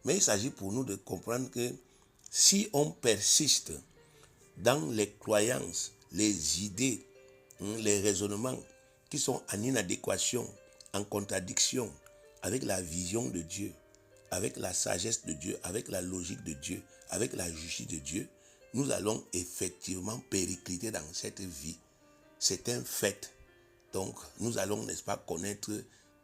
S1: Mais il s'agit pour nous de comprendre que si on persiste dans les croyances, les idées, les raisonnements qui sont en inadéquation, en contradiction avec la vision de Dieu, avec la sagesse de Dieu, avec la logique de Dieu, avec la justice de Dieu, nous allons effectivement péricliter dans cette vie. C'est un fait. Donc, nous allons, n'est-ce pas, connaître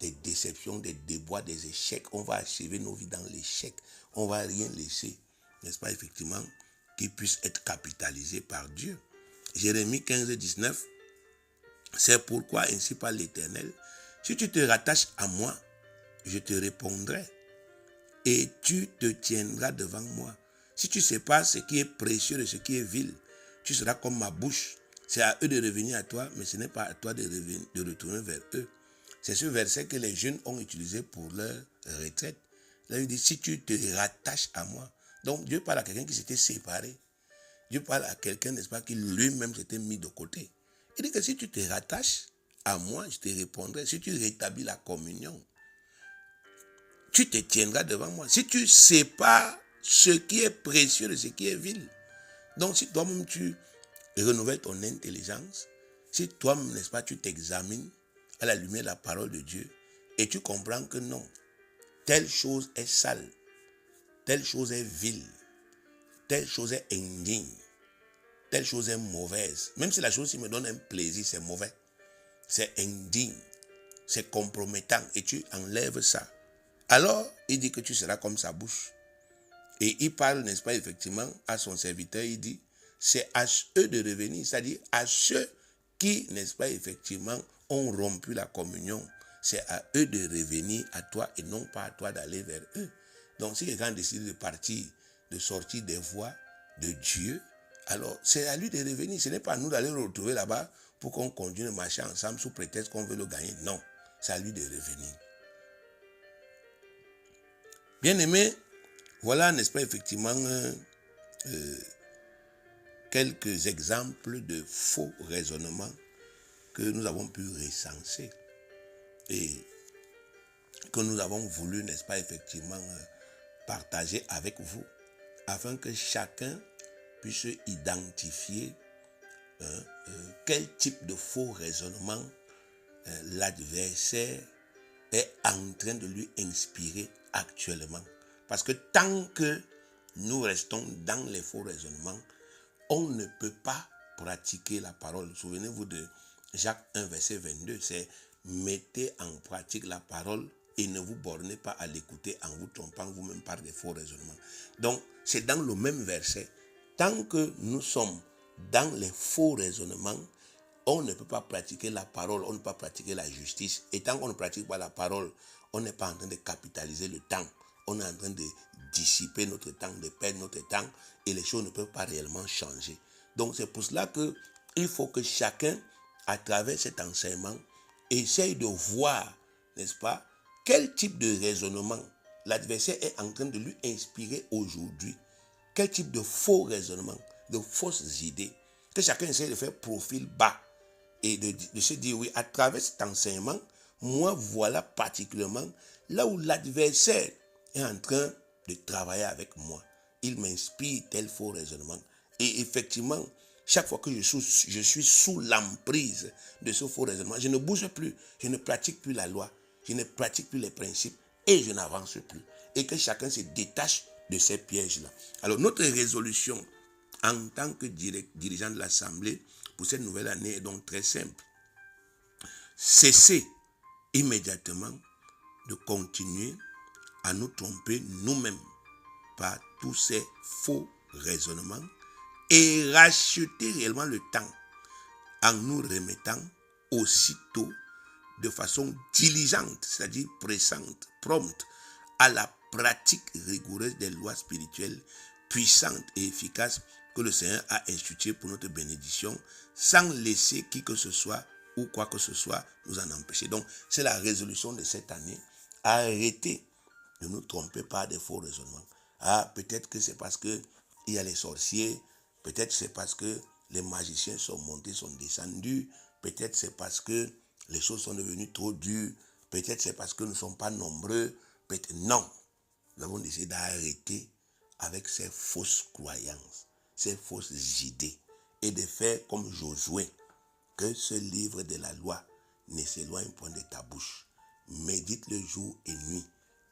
S1: des déceptions, des déboires, des échecs. On va achever nos vies dans l'échec. On ne va rien laisser, n'est-ce pas, effectivement, qui puisse être capitalisé par Dieu. Jérémie 15, 19, c'est pourquoi ainsi parle l'Éternel, si tu te rattaches à moi, je te répondrai et tu te tiendras devant moi. Si tu sépares ce qui est précieux de ce qui est vil, tu seras comme ma bouche. C'est à eux de revenir à toi, mais ce n'est pas à toi de retourner vers eux. C'est ce verset que les jeunes ont utilisé pour leur retraite. Là, il dit, si tu te rattaches à moi. Donc, Dieu parle à quelqu'un qui s'était séparé. Dieu parle à quelqu'un, n'est-ce pas, qui lui-même s'était mis de côté. Il dit que si tu te rattaches à moi, je te répondrai. Si tu rétablis la communion, tu te tiendras devant moi. Si tu sépares ce qui est précieux de ce qui est vil. Donc, si toi-même tu renouvelles ton intelligence, si toi-même, n'est-ce pas, tu t'examines à la lumière de la parole de Dieu et tu comprends que non, telle chose est sale, telle chose est vile, telle chose est indigne, telle chose est mauvaise. Même si la chose qui me donne un plaisir, c'est mauvais, c'est indigne, c'est compromettant et tu enlèves ça. Alors, il dit que tu seras comme sa bouche. Et il parle, n'est-ce pas, effectivement, à son serviteur, il dit, c'est à eux de revenir, c'est-à-dire à ceux qui, n'est-ce pas, effectivement, ont rompu la communion. C'est à eux de revenir à toi et non pas à toi d'aller vers eux. Donc, si quelqu'un décide de partir, de sortir des voies de Dieu, alors c'est à lui de revenir. Ce n'est pas à nous d'aller le retrouver là-bas pour qu'on continue de marcher ensemble sous prétexte qu'on veut le gagner. Non, c'est à lui de revenir. Bien-aimés, voilà, n'est-ce pas, effectivement, quelques exemples de faux raisonnements que nous avons pu recenser et que nous avons voulu, n'est-ce pas, effectivement, partager avec vous, afin que chacun puisse identifier quel type de faux raisonnement l'adversaire est en train de lui inspirer actuellement. Parce que tant que nous restons dans les faux raisonnements, on ne peut pas pratiquer la parole. Souvenez-vous de Jacques 1, verset 22, c'est « Mettez en pratique la parole et ne vous bornez pas à l'écouter en vous trompant vous-même par des faux raisonnements. » Donc, c'est dans le même verset. Tant que nous sommes dans les faux raisonnements, on ne peut pas pratiquer la parole, on ne peut pas pratiquer la justice. Et tant qu'on ne pratique pas la parole, on n'est pas en train de capitaliser le temps. On est en train de dissiper notre temps, de perdre notre temps, et les choses ne peuvent pas réellement changer. Donc c'est pour cela qu'il faut que chacun, à travers cet enseignement, essaye de voir, n'est-ce pas, quel type de raisonnement l'adversaire est en train de lui inspirer aujourd'hui. Quel type de faux raisonnement, de fausses idées. Que chacun essaye de faire profil bas et de se dire, oui, à travers cet enseignement, moi, voilà particulièrement là où l'adversaire est en train de travailler avec moi. Il m'inspire tel faux raisonnement. Et effectivement, chaque fois que je suis sous l'emprise de ce faux raisonnement, je ne bouge plus, je ne pratique plus la loi, je ne pratique plus les principes et je n'avance plus. Et que chacun se détache de ces pièges-là. Alors, notre résolution en tant que dirigeant de l'Assemblée pour cette nouvelle année est donc très simple. Cessez immédiatement de continuer à nous tromper nous-mêmes par tous ces faux raisonnements et racheter réellement le temps en nous remettant aussitôt de façon diligente, c'est-à-dire pressante, prompte, à la pratique rigoureuse des lois spirituelles puissantes et efficaces que le Seigneur a instituées pour notre bénédiction, sans laisser qui que ce soit ou quoi que ce soit nous en empêcher. Donc, c'est la résolution de cette année. Arrêtez de nous tromper par des faux raisonnements. Ah, peut-être que c'est parce qu'il y a les sorciers, peut-être c'est parce que les magiciens sont montés, sont descendus, peut-être c'est parce que les choses sont devenues trop dures, peut-être c'est parce que nous ne sommes pas nombreux, peut-être non. Nous avons décidé d'arrêter avec ces fausses croyances, ces fausses idées, et de faire comme Josué, que ce livre de la loi ne s'éloigne point de ta bouche. Médite-le jour et nuit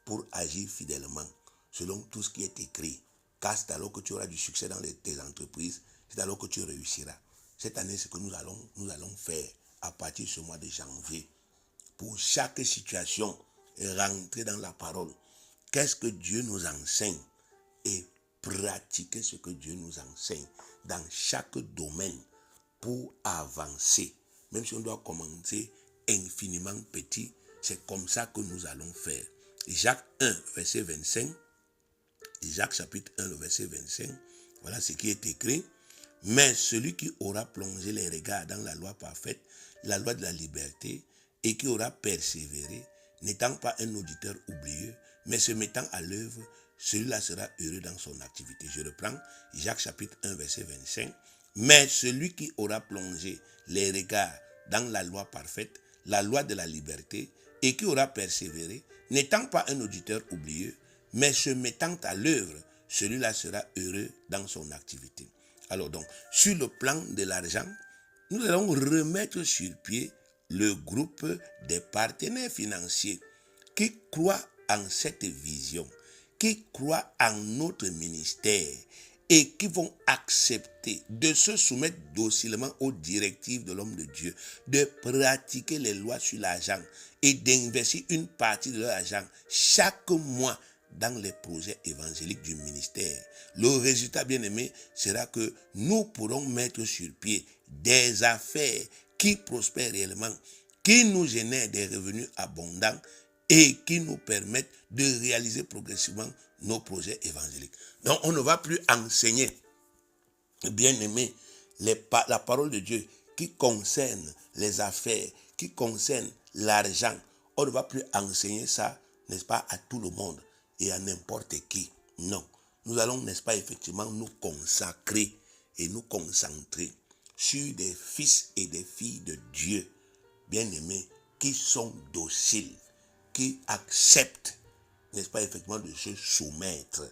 S1: pour agir fidèlement selon tout ce qui est écrit. Car c'est alors que tu auras du succès dans tes entreprises, c'est alors que tu réussiras. Cette année, c'est ce que nous allons faire à partir de ce mois de janvier. Pour chaque situation, rentrer dans la parole. Qu'est-ce que Dieu nous enseigne? Et pratiquer ce que Dieu nous enseigne dans chaque domaine pour avancer. Même si on doit commencer infiniment petit, c'est comme ça que nous allons faire. Jacques 1, verset 25, Jacques chapitre 1, verset 25, voilà ce qui est écrit. Mais celui qui aura plongé les regards dans la loi parfaite, la loi de la liberté, et qui aura persévéré, n'étant pas un auditeur oublieux, mais se mettant à l'œuvre, celui-là sera heureux dans son activité. Je reprends Jacques chapitre 1, verset 25. Mais celui qui aura plongé les regards dans la loi parfaite, la loi de la liberté, et qui aura persévéré, n'étant pas un auditeur oublieux, mais se mettant à l'œuvre, celui-là sera heureux dans son activité. Alors donc, sur le plan de l'argent, nous allons remettre sur pied le groupe des partenaires financiers qui croient en cette vision, qui croient en notre ministère et qui vont accepter de se soumettre docilement aux directives de l'homme de Dieu, de pratiquer les lois sur l'argent et d'investir une partie de leur argent chaque mois dans les projets évangéliques du ministère. Le résultat, bien aimé, sera que nous pourrons mettre sur pied des affaires qui prospèrent réellement, qui nous génèrent des revenus abondants et qui nous permettent de réaliser progressivement nos projets évangéliques. Donc, on ne va plus enseigner, bien aimé, la parole de Dieu qui concerne les affaires, qui concerne l'argent. On ne va plus enseigner ça, n'est-ce pas, à tout le monde et à n'importe qui. Non. Nous allons, n'est-ce pas, effectivement, nous consacrer et nous concentrer sur des fils et des filles de Dieu, bien-aimés, qui sont dociles, qui acceptent, n'est-ce pas, effectivement, de se soumettre.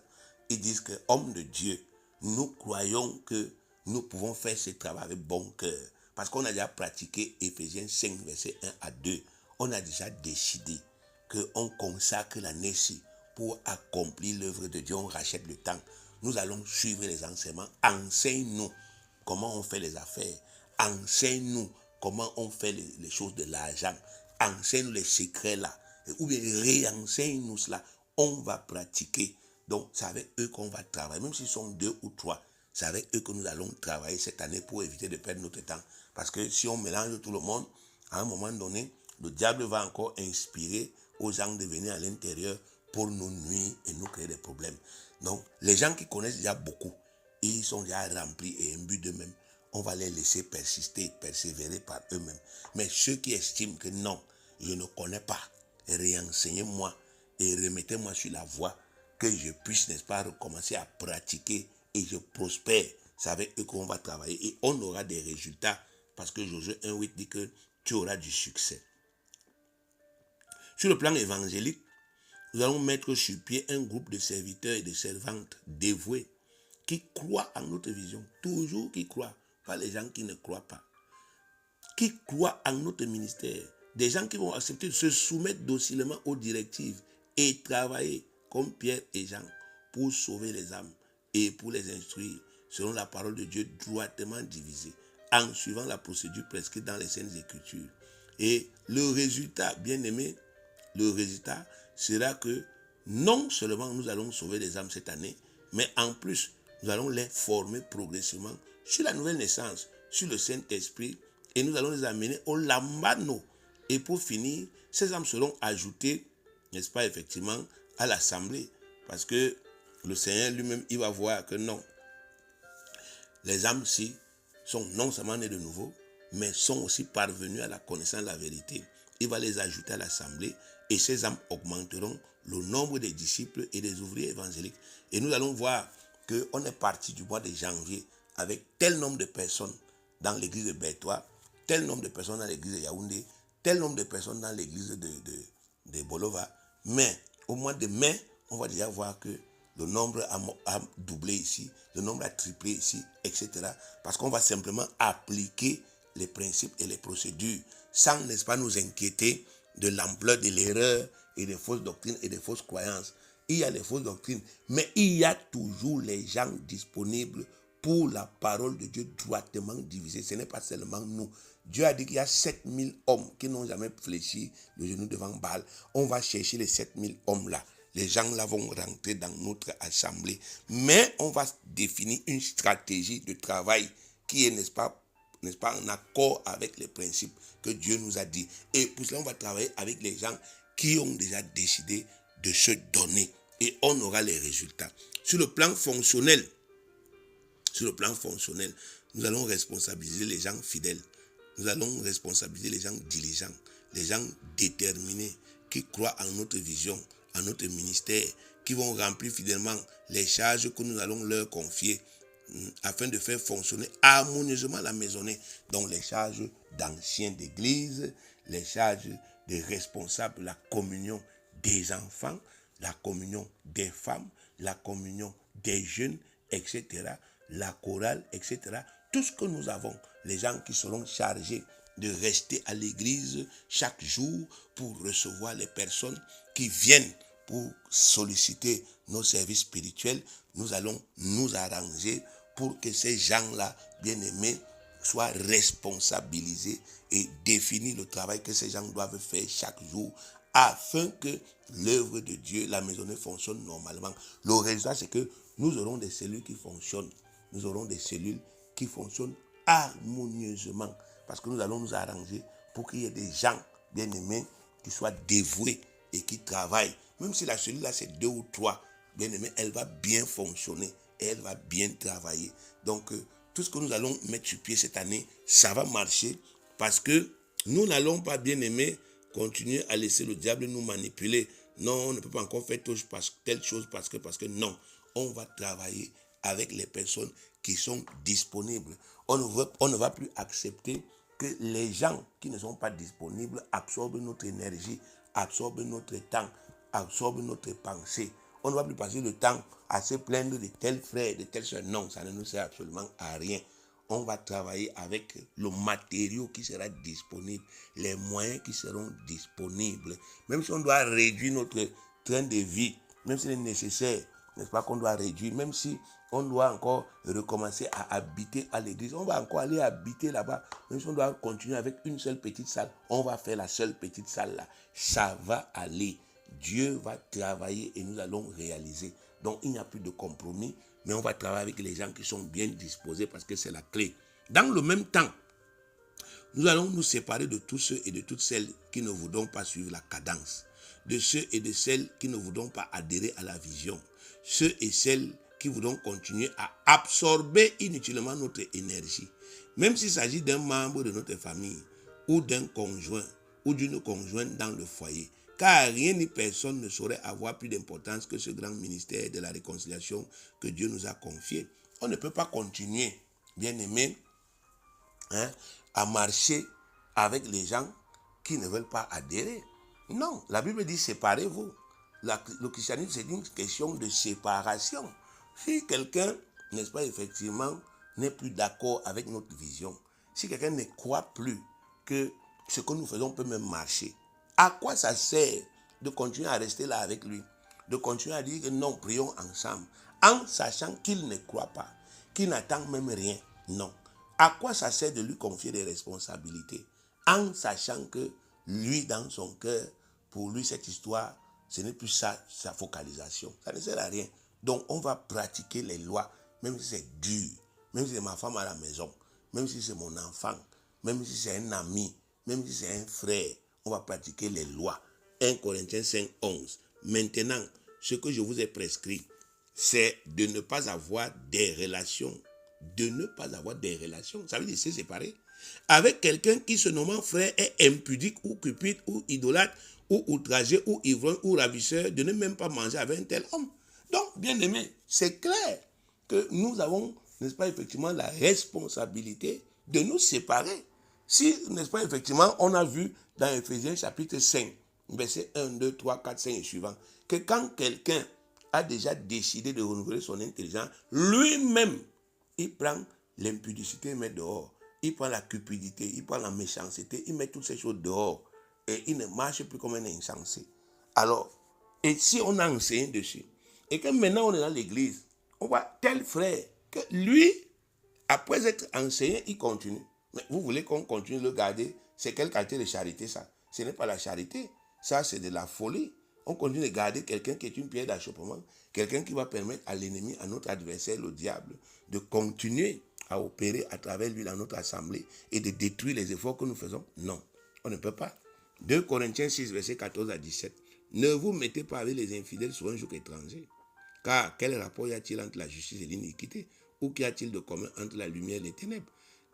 S1: Ils disent que, homme de Dieu, nous croyons que nous pouvons faire ce travail avec bon cœur. Parce qu'on a déjà pratiqué Éphésiens 5, verset 1 à 2. On a déjà décidé qu'on consacre l'année-ci pour accomplir l'œuvre de Dieu. On rachète le temps. Nous allons suivre les enseignements. Enseigne-nous comment on fait les affaires. Enseigne-nous comment on fait les choses de l'argent. Enseigne-nous les secrets là. Ou bien réenseigne-nous cela. On va pratiquer. Donc, c'est avec eux qu'on va travailler. Même s'ils sont 2 ou 3, c'est avec eux que nous allons travailler cette année pour éviter de perdre notre temps. Parce que si on mélange tout le monde, à un moment donné, le diable va encore inspirer aux gens de venir à l'intérieur pour nous nuire et nous créer des problèmes. Donc, les gens qui connaissent déjà beaucoup, ils sont déjà remplis et imbus d'eux-mêmes. On va les laisser persister, persévérer par eux-mêmes. Mais ceux qui estiment que non, je ne connais pas, réenseignez-moi et remettez-moi sur la voie que je puisse, n'est-ce pas, recommencer à pratiquer et je prospère. C'est avec eux qu'on va travailler et on aura des résultats parce que Josué 1,8 dit que tu auras du succès. Sur le plan évangélique, nous allons mettre sur pied un groupe de serviteurs et de servantes dévoués qui croient en notre vision, toujours qui croient, pas les gens qui ne croient pas, qui croient en notre ministère, des gens qui vont accepter de se soumettre docilement aux directives et travailler comme Pierre et Jean pour sauver les âmes et pour les instruire selon la parole de Dieu droitement divisée, en suivant la procédure prescrite dans les Saintes Écritures. Et le résultat, bien aimé, le résultat sera que non seulement nous allons sauver les âmes cette année, mais en plus, nous allons les former progressivement sur la nouvelle naissance, sur le Saint-Esprit, et nous allons les amener au lambano. Et pour finir, ces âmes seront ajoutées, n'est-ce pas, effectivement, à l'assemblée. Parce que le Seigneur lui-même, il va voir que non, les âmes-ci sont non seulement nées de nouveau, mais sont aussi parvenues à la connaissance de la vérité. Il va les ajouter à l'assemblée et ces âmes augmenteront le nombre des disciples et des ouvriers évangéliques. Et nous allons voir qu'on est parti du mois de janvier avec tel nombre de personnes dans l'église de Bertois, tel nombre de personnes dans l'église de Yaoundé, tel nombre de personnes dans l'église de Bolova. Mais au mois de mai, on va déjà voir que le nombre a doublé ici, le nombre a triplé ici, etc. Parce qu'on va simplement appliquer les principes et les procédures sans, n'est-ce pas, nous inquiéter de l'ampleur de l'erreur et des fausses doctrines et des fausses croyances. Il y a les fausses doctrines, mais il y a toujours les gens disponibles pour la parole de Dieu droitement divisée. Ce n'est pas seulement nous. Dieu a dit qu'il y a 7000 hommes qui n'ont jamais fléchi le genou devant Baal. On va chercher les 7000 hommes-là les gens là vont rentrer dans notre assemblée. Mais on va définir une stratégie de travail qui est, n'est-ce pas, en accord avec les principes que Dieu nous a dit. Et pour cela, on va travailler avec les gens qui ont déjà décidé de se donner. Et on aura les résultats. Sur le plan fonctionnel, nous allons responsabiliser les gens fidèles. Nous allons responsabiliser les gens diligents, les gens déterminés, qui croient en notre vision, en notre ministère, qui vont remplir fidèlement les charges que nous allons leur confier afin de faire fonctionner harmonieusement la maisonnée. Donc les charges d'anciens d'église, les charges de responsables de la communion des enfants, la communion des femmes, la communion des jeunes, etc., la chorale, etc. Tout ce que nous avons, les gens qui seront chargés de rester à l'église chaque jour pour recevoir les personnes qui viennent pour solliciter nos services spirituels, nous allons nous arranger pour que ces gens-là, bien-aimés, soient responsabilisés et définir le travail que ces gens doivent faire chaque jour afin que l'œuvre de Dieu, la maisonnée, fonctionne normalement. Le résultat, c'est que nous aurons des cellules qui fonctionnent. Nous aurons des cellules qui fonctionnent harmonieusement parce que nous allons nous arranger pour qu'il y ait des gens bien-aimés qui soient dévoués et qui travaillent. Même si la cellule là c'est 2 ou 3, bien-aimés, elle va bien fonctionner et elle va bien travailler. Donc, tout ce que nous allons mettre sur pied cette année, ça va marcher parce que nous n'allons pas, bien-aimés, continuer à laisser le diable nous manipuler. Non, on ne peut pas encore faire telle chose parce que non. On va travailler avec les personnes qui sont disponibles. On ne va plus accepter que les gens qui ne sont pas disponibles absorbent notre énergie, absorbent notre temps, absorbent notre pensée. On ne va plus passer le temps à se plaindre de tel frère, de telle soeur. Non, ça ne nous sert absolument à rien. On va travailler avec le matériau qui sera disponible, les moyens qui seront disponibles. Même si on doit réduire notre train de vie, même s'il est nécessaire, n'est-ce pas, qu'on doit réduire, même si on doit encore recommencer à habiter à l'église, on va encore aller habiter là-bas, même si on doit continuer avec une seule petite salle, on va faire la seule petite salle là. Ça va aller. Dieu va travailler et nous allons réaliser. Donc il n'y a plus de compromis, mais on va travailler avec les gens qui sont bien disposés parce que c'est la clé. Dans le même temps, nous allons nous séparer de tous ceux et de toutes celles qui ne voudront pas suivre la cadence, de ceux et de celles qui ne voudront pas adhérer à la vision, ceux et celles qui voudront continuer à absorber inutilement notre énergie. Même s'il s'agit d'un membre de notre famille ou d'un conjoint ou d'une conjointe dans le foyer, car rien ni personne ne saurait avoir plus d'importance que ce grand ministère de la réconciliation que Dieu nous a confié. On ne peut pas continuer, bien aimé, à marcher avec les gens qui ne veulent pas adhérer. Non, la Bible dit séparez-vous. Le christianisme, c'est une question de séparation. Si quelqu'un, n'est-ce pas, effectivement, n'est plus d'accord avec notre vision, si quelqu'un ne croit plus que ce que nous faisons peut même marcher, à quoi ça sert de continuer à rester là avec lui, de continuer à dire que non, prions ensemble, en sachant qu'il ne croit pas, qu'il n'attend même rien? Non. À quoi ça sert de lui confier des responsabilités, en sachant que lui, dans son cœur, pour lui, cette histoire, ce n'est plus ça, sa focalisation. Ça ne sert à rien. Donc, on va pratiquer les lois, même si c'est dur, même si c'est ma femme à la maison, même si c'est mon enfant, même si c'est un ami, même si c'est un frère, on va pratiquer les lois. 1 Corinthiens 5, 11. Maintenant, ce que je vous ai prescrit, c'est de ne pas avoir des relations. De ne pas avoir des relations. Ça veut dire se séparer avec quelqu'un qui, se nommant frère, est impudique ou cupide ou idolâtre ou outragé ou ivrogne ou ravisseur, de ne même pas manger avec un tel homme. Donc, bien aimé, c'est clair que nous avons, n'est-ce pas, effectivement, la responsabilité de nous séparer. Si, n'est-ce pas, effectivement, on a vu dans Ephésiens chapitre 5, versets 1, 2, 3, 4, 5 et suivants, que quand quelqu'un a déjà décidé de renouveler son intelligence, lui-même, il prend l'impudicité, il met dehors. Il prend la cupidité, il prend la méchanceté, il met toutes ces choses dehors. Et il ne marche plus comme un insensé. Alors, et si on a enseigné dessus, et que maintenant on est dans l'église, on voit tel frère, que lui, après être enseigné, il continue. Mais vous voulez qu'on continue de le garder? C'est quelle qualité de charité ça? Ce n'est pas la charité. Ça, c'est de la folie. On continue de garder quelqu'un qui est une pierre d'achoppement, quelqu'un qui va permettre à l'ennemi, à notre adversaire, le diable, de continuer à opérer à travers lui dans notre assemblée et de détruire les efforts que nous faisons. Non, on ne peut pas. 2 Corinthiens 6, versets 14 à 17. Ne vous mettez pas avec les infidèles sur un joug étranger. Car quel rapport y a-t-il entre la justice et l'iniquité? Ou qu'y a-t-il de commun entre la lumière et les ténèbres?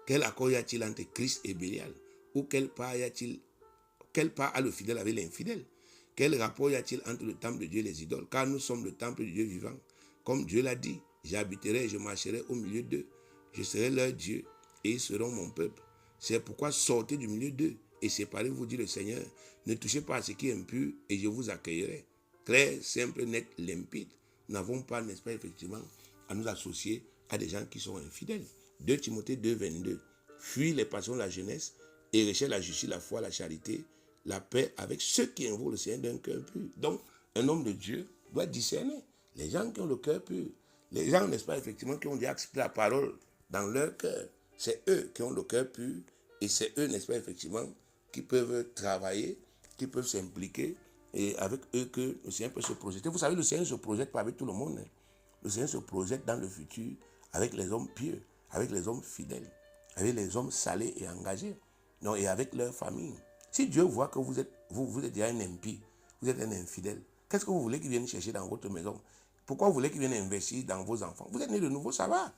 S1: Quel accord y a-t-il entre Christ et Bélial? Ou quelle part a le fidèle avec l'infidèle? Quel rapport y a-t-il entre le temple de Dieu et les idoles? Car nous sommes le temple de Dieu vivant. Comme Dieu l'a dit, j'habiterai et je marcherai au milieu d'eux. Je serai leur Dieu et ils seront mon peuple. C'est pourquoi sortez du milieu d'eux et séparez-vous, dit le Seigneur. Ne touchez pas à ce qui est impur et je vous accueillerai. Clair, simple, net, limpide. Nous n'avons pas, n'est-ce pas, effectivement, à nous associer à des gens qui sont infidèles. 2 Timothée 2, 22. Fuis les passions de la jeunesse et recherche la justice, la foi, la charité, la paix avec ceux qui invoquent le Seigneur d'un cœur pur. Donc, un homme de Dieu doit discerner les gens qui ont le cœur pur. Les gens, n'est-ce pas, effectivement, qui ont déjà accepté la parole dans leur cœur. C'est eux qui ont le cœur pur et c'est eux, n'est-ce pas, effectivement, qui peuvent travailler, qui peuvent s'impliquer et avec eux que le Seigneur peut se projeter. Vous savez, le Seigneur ne se projette pas avec tout le monde. Le Seigneur se projette dans le futur avec les hommes pieux, avec les hommes fidèles, avec les hommes salés et engagés, non, et avec leur famille. Si Dieu voit que vous êtes déjà un impie, vous êtes un infidèle, qu'est-ce que vous voulez qu'il vienne chercher dans votre maison? Pourquoi vous voulez qu'il vienne investir dans vos enfants? Vous êtes né de nouveau, ça va.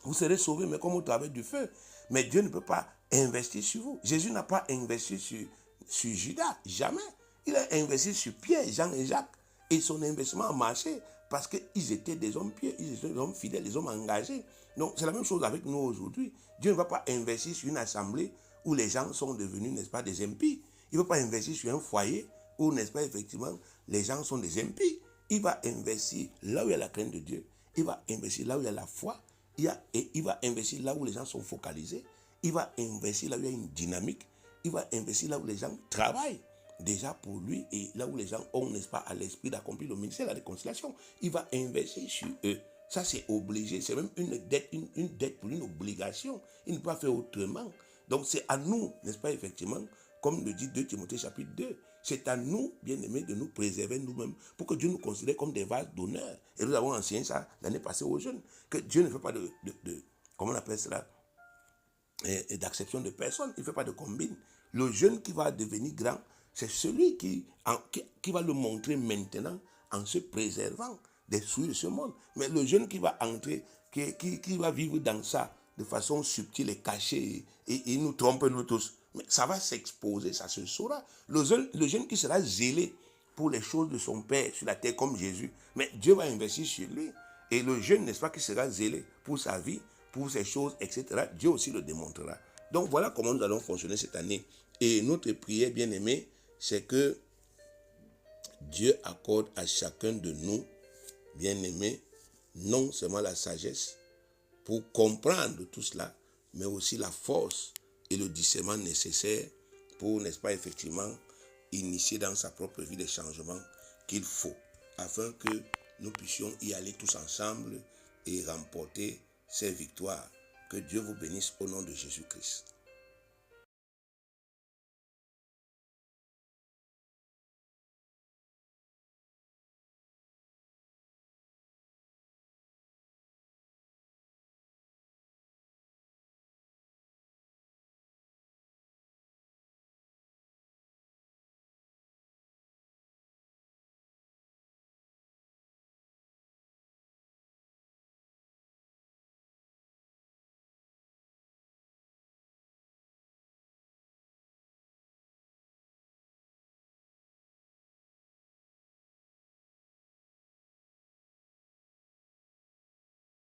S1: Vous serez sauvés, mais comme au travers du feu. Mais Dieu ne peut pas investir sur vous. Jésus n'a pas investi sur Judas, jamais. Il a investi sur Pierre, Jean et Jacques. Et son investissement a marché parce qu'ils étaient des hommes pieux, ils étaient des hommes fidèles, des hommes engagés. Donc c'est la même chose avec nous aujourd'hui. Dieu ne va pas investir sur une assemblée où les gens sont devenus, n'est-ce pas, des impies. Il ne va pas investir sur un foyer où, n'est-ce pas, effectivement, les gens sont des impies. Il va investir là où il y a la crainte de Dieu. Il va investir là où il y a la foi. Et il va investir là où les gens sont focalisés. Il va investir là où il y a une dynamique. Il va investir là où les gens travaillent déjà pour lui et là où les gens ont, n'est-ce pas, à l'esprit d'accomplir le ministère de la réconciliation. Il va investir sur eux. Ça, c'est obligé. C'est même une dette, une dette pour une obligation. Il ne peut pas faire autrement. Donc, c'est à nous, n'est-ce pas, effectivement, comme le dit 2 Timothée chapitre 2, c'est à nous, bien-aimés, de nous préserver nous-mêmes pour que Dieu nous considère comme des vases d'honneur. Et nous avons enseigné ça l'année passée aux jeunes, que Dieu ne fait pas de comment on appelle cela, d'acception de personne, il ne fait pas de combine. Le jeune qui va devenir grand, c'est celui qui va le montrer maintenant en se préservant des souilles de ce monde. Mais le jeune qui va entrer, qui va vivre dans ça de façon subtile et cachée, et nous trompe nous tous, mais ça va s'exposer, ça se saura. Le jeune qui sera zélé pour les choses de son Père sur la terre comme Jésus, mais Dieu va investir sur lui. Et le jeune, n'est-ce pas, qui sera zélé pour sa vie, pour ses choses, etc., Dieu aussi le démontrera. Donc voilà comment nous allons fonctionner cette année. Et notre prière, bien-aimée, c'est que Dieu accorde à chacun de nous, bien-aimés, non seulement la sagesse pour comprendre tout cela, mais aussi la force et le discernement nécessaire pour, n'est-ce pas, effectivement, initier dans sa propre vie les changements qu'il faut, afin que nous puissions y aller tous ensemble et remporter ces victoires. Que Dieu vous bénisse au nom de Jésus-Christ.